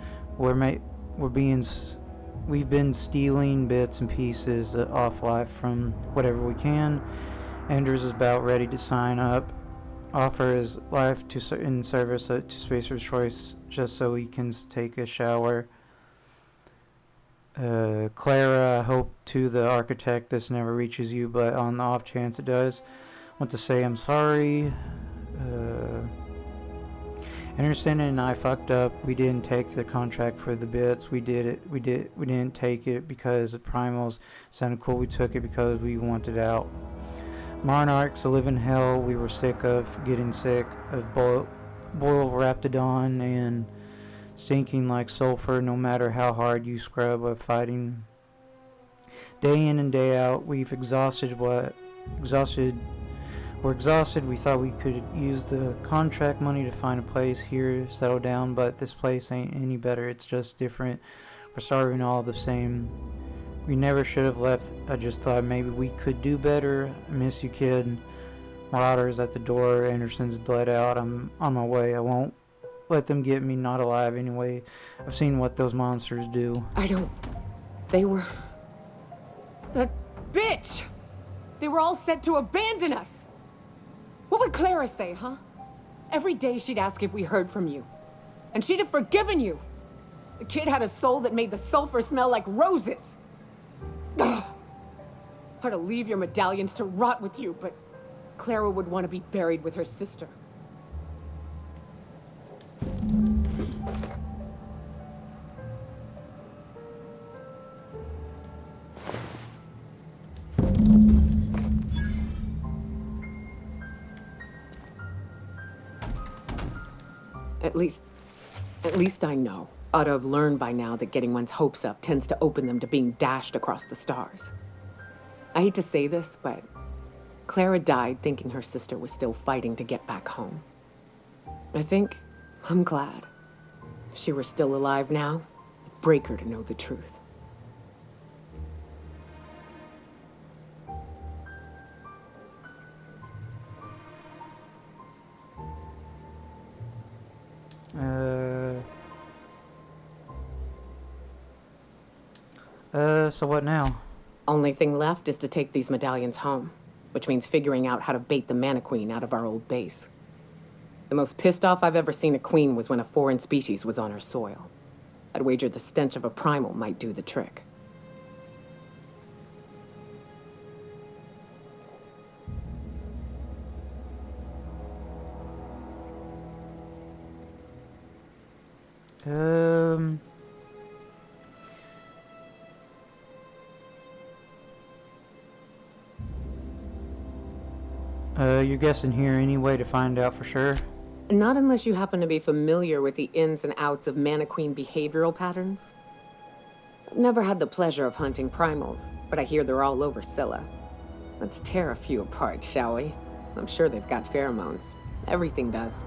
We've been stealing bits and pieces off life from whatever we can. Anders is about ready to sign up, offer his life in service to Spacer's Choice just so he can take a shower. Clara, I hope to the architect this never reaches you, but on the off chance it does, I want to say I'm sorry. Anderson and I fucked up. We didn't take the contract for the bits. We didn't take it because the primals sounded cool. We took it because we wanted out. Monarchs, a living hell. We were sick of getting sick of boiled raptidon and stinking like sulfur no matter how hard you scrub of fighting. Day in and day out, we're exhausted. We thought we could use the contract money to find a place here, settle down, but this place ain't any better. It's just different. We're starving all the same. We never should have left. I just thought maybe we could do better. I miss you, kid. Marauders at the door. Anderson's bled out. I'm on my way. I won't let them get me not alive anyway. I've seen what those monsters do. They were... That bitch! They were all set to abandon us! What would Clara say, huh? Every day she'd ask if we heard from you. And she'd have forgiven you. The kid had a soul that made the sulfur smell like roses. Ugh. Or to leave your medallions to rot with you, but Clara would want to be buried with her sister. At least I know. Ought to have learned by now that getting one's hopes up tends to open them to being dashed across the stars. I hate to say this, but Clara died thinking her sister was still fighting to get back home. I'm glad. If she were still alive now, it'd break her to know the truth. So what now? Only thing left is to take these medallions home, which means figuring out how to bait the Mana Queen out of our old base. The most pissed off I've ever seen a queen was when a foreign species was on her soil. I'd wager the stench of a primal might do the trick. You're guessing here any way to find out for sure? Not unless you happen to be familiar with the ins and outs of Mana Queen behavioral patterns. I've never had the pleasure of hunting primals, but I hear they're all over Scylla. Let's tear a few apart, shall we? I'm sure they've got pheromones. Everything does.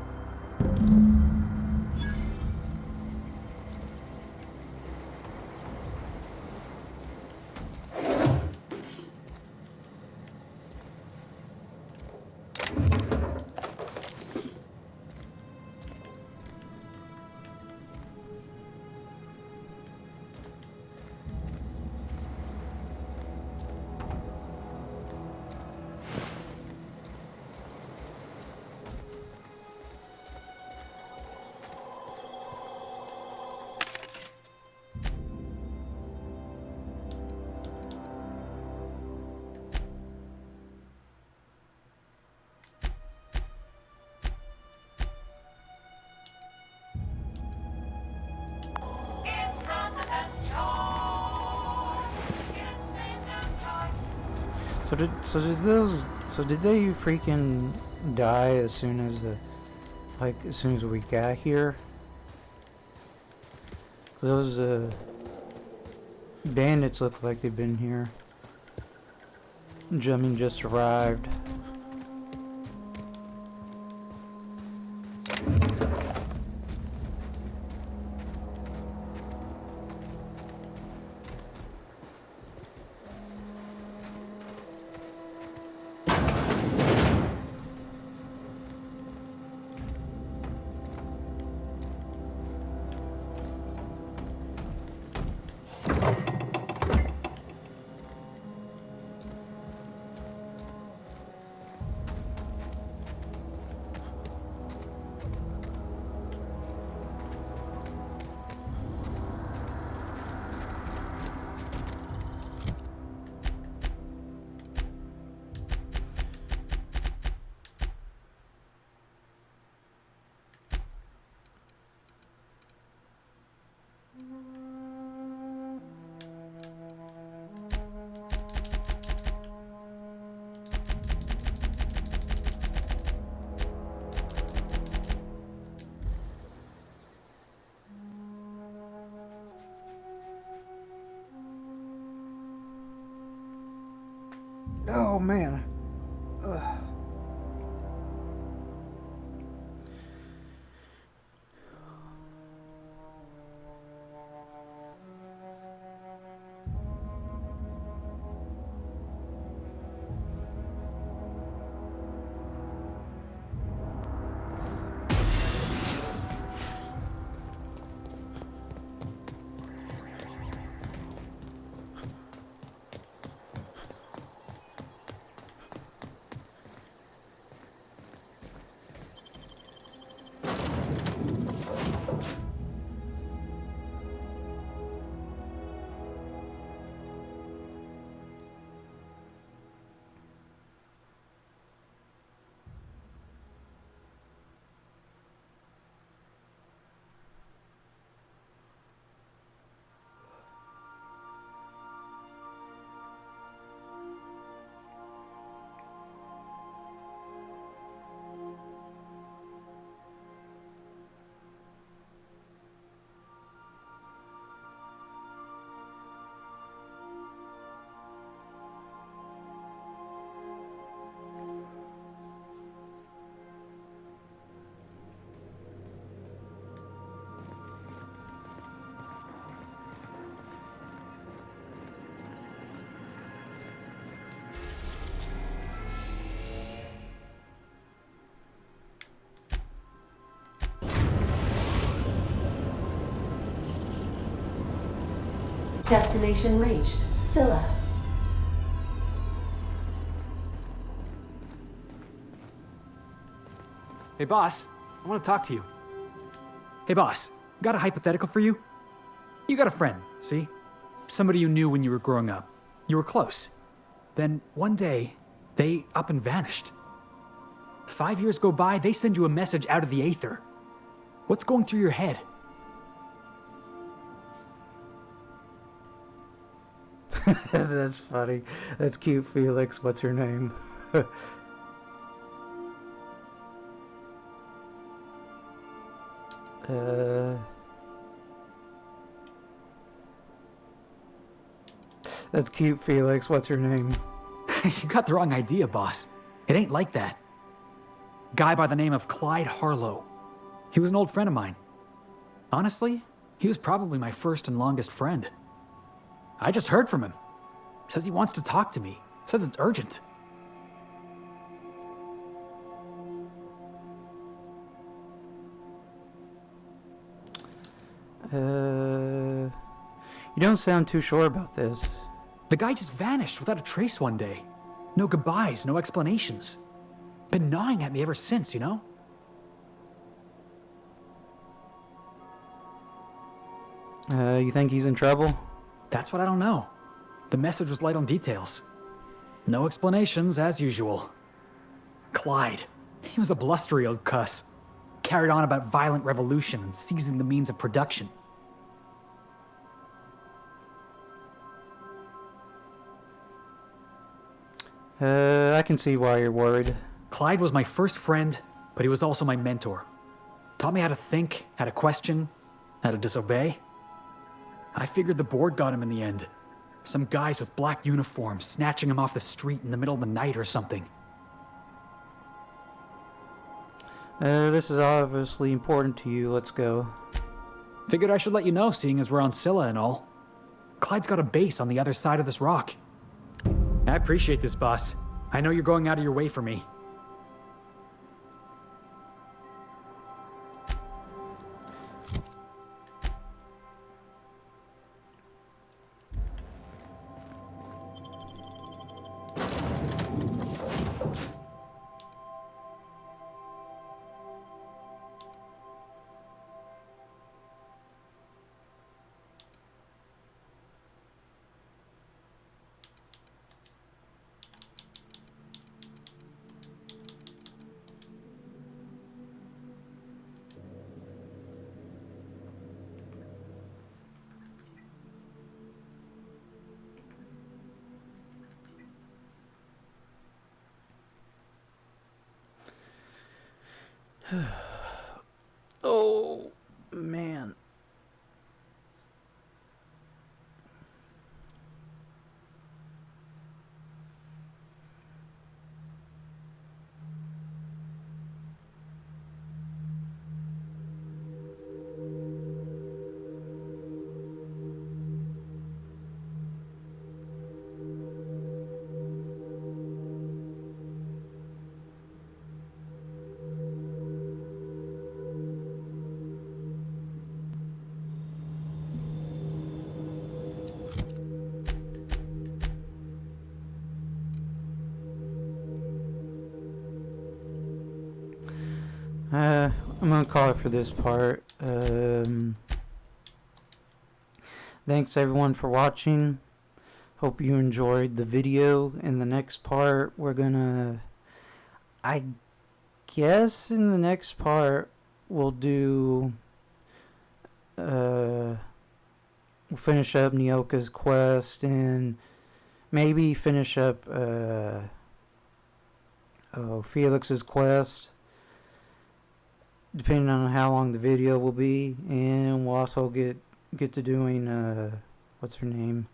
did they freaking die as soon as as soon as we got here? Those bandits look like they've been here. Jumming just arrived. Oh man. Ugh. Destination reached. Scylla. Hey, boss. I want to talk to you. Hey, boss. Got a hypothetical for you? You got a friend, see? Somebody you knew when you were growing up. You were close. Then, one day, they up and vanished. 5 years go by, they send you a message out of the aether. What's going through your head? That's funny. That's cute, Felix. What's her name? That's cute, Felix. What's her name? You got the wrong idea, boss. It ain't like that. Guy by the name of Clyde Harlow. He was an old friend of mine. Honestly, he was probably my first and longest friend. I just heard from him. Says he wants to talk to me. Says it's urgent. You don't sound too sure about this. The guy just vanished without a trace one day. No goodbyes, no explanations. Been gnawing at me ever since, you know? You think he's in trouble? That's what I don't know. The message was light on details. No explanations, as usual. Clyde. He was a blustery old cuss. Carried on about violent revolution and seizing the means of production. I can see why you're worried. Clyde was my first friend, but he was also my mentor. Taught me how to think, how to question, how to disobey. I figured the board got him in the end. Some guys with black uniforms snatching him off the street in the middle of the night or something. This is obviously important to you. Let's go. Figured I should let you know, seeing as we're on Scylla and all. Clyde's got a base on the other side of this rock. I appreciate this, boss. I know you're going out of your way for me. Oh, man. I'm gonna call it for this part. Thanks everyone for watching. Hope you enjoyed the video. In the next part, we're gonna... I guess in the next part, we'll do... we'll finish up nyoka's quest and maybe finish up Felix's quest, depending on how long the video will be. And we'll also get to doing what's her name,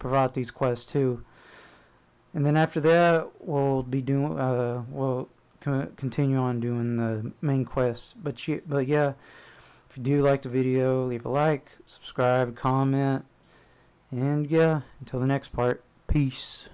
Parvatis quest too. And then after that we'll be doing we'll continue on doing the main quest. But yeah, if you do like the video, leave a like, subscribe, comment, and yeah, until the next part, peace.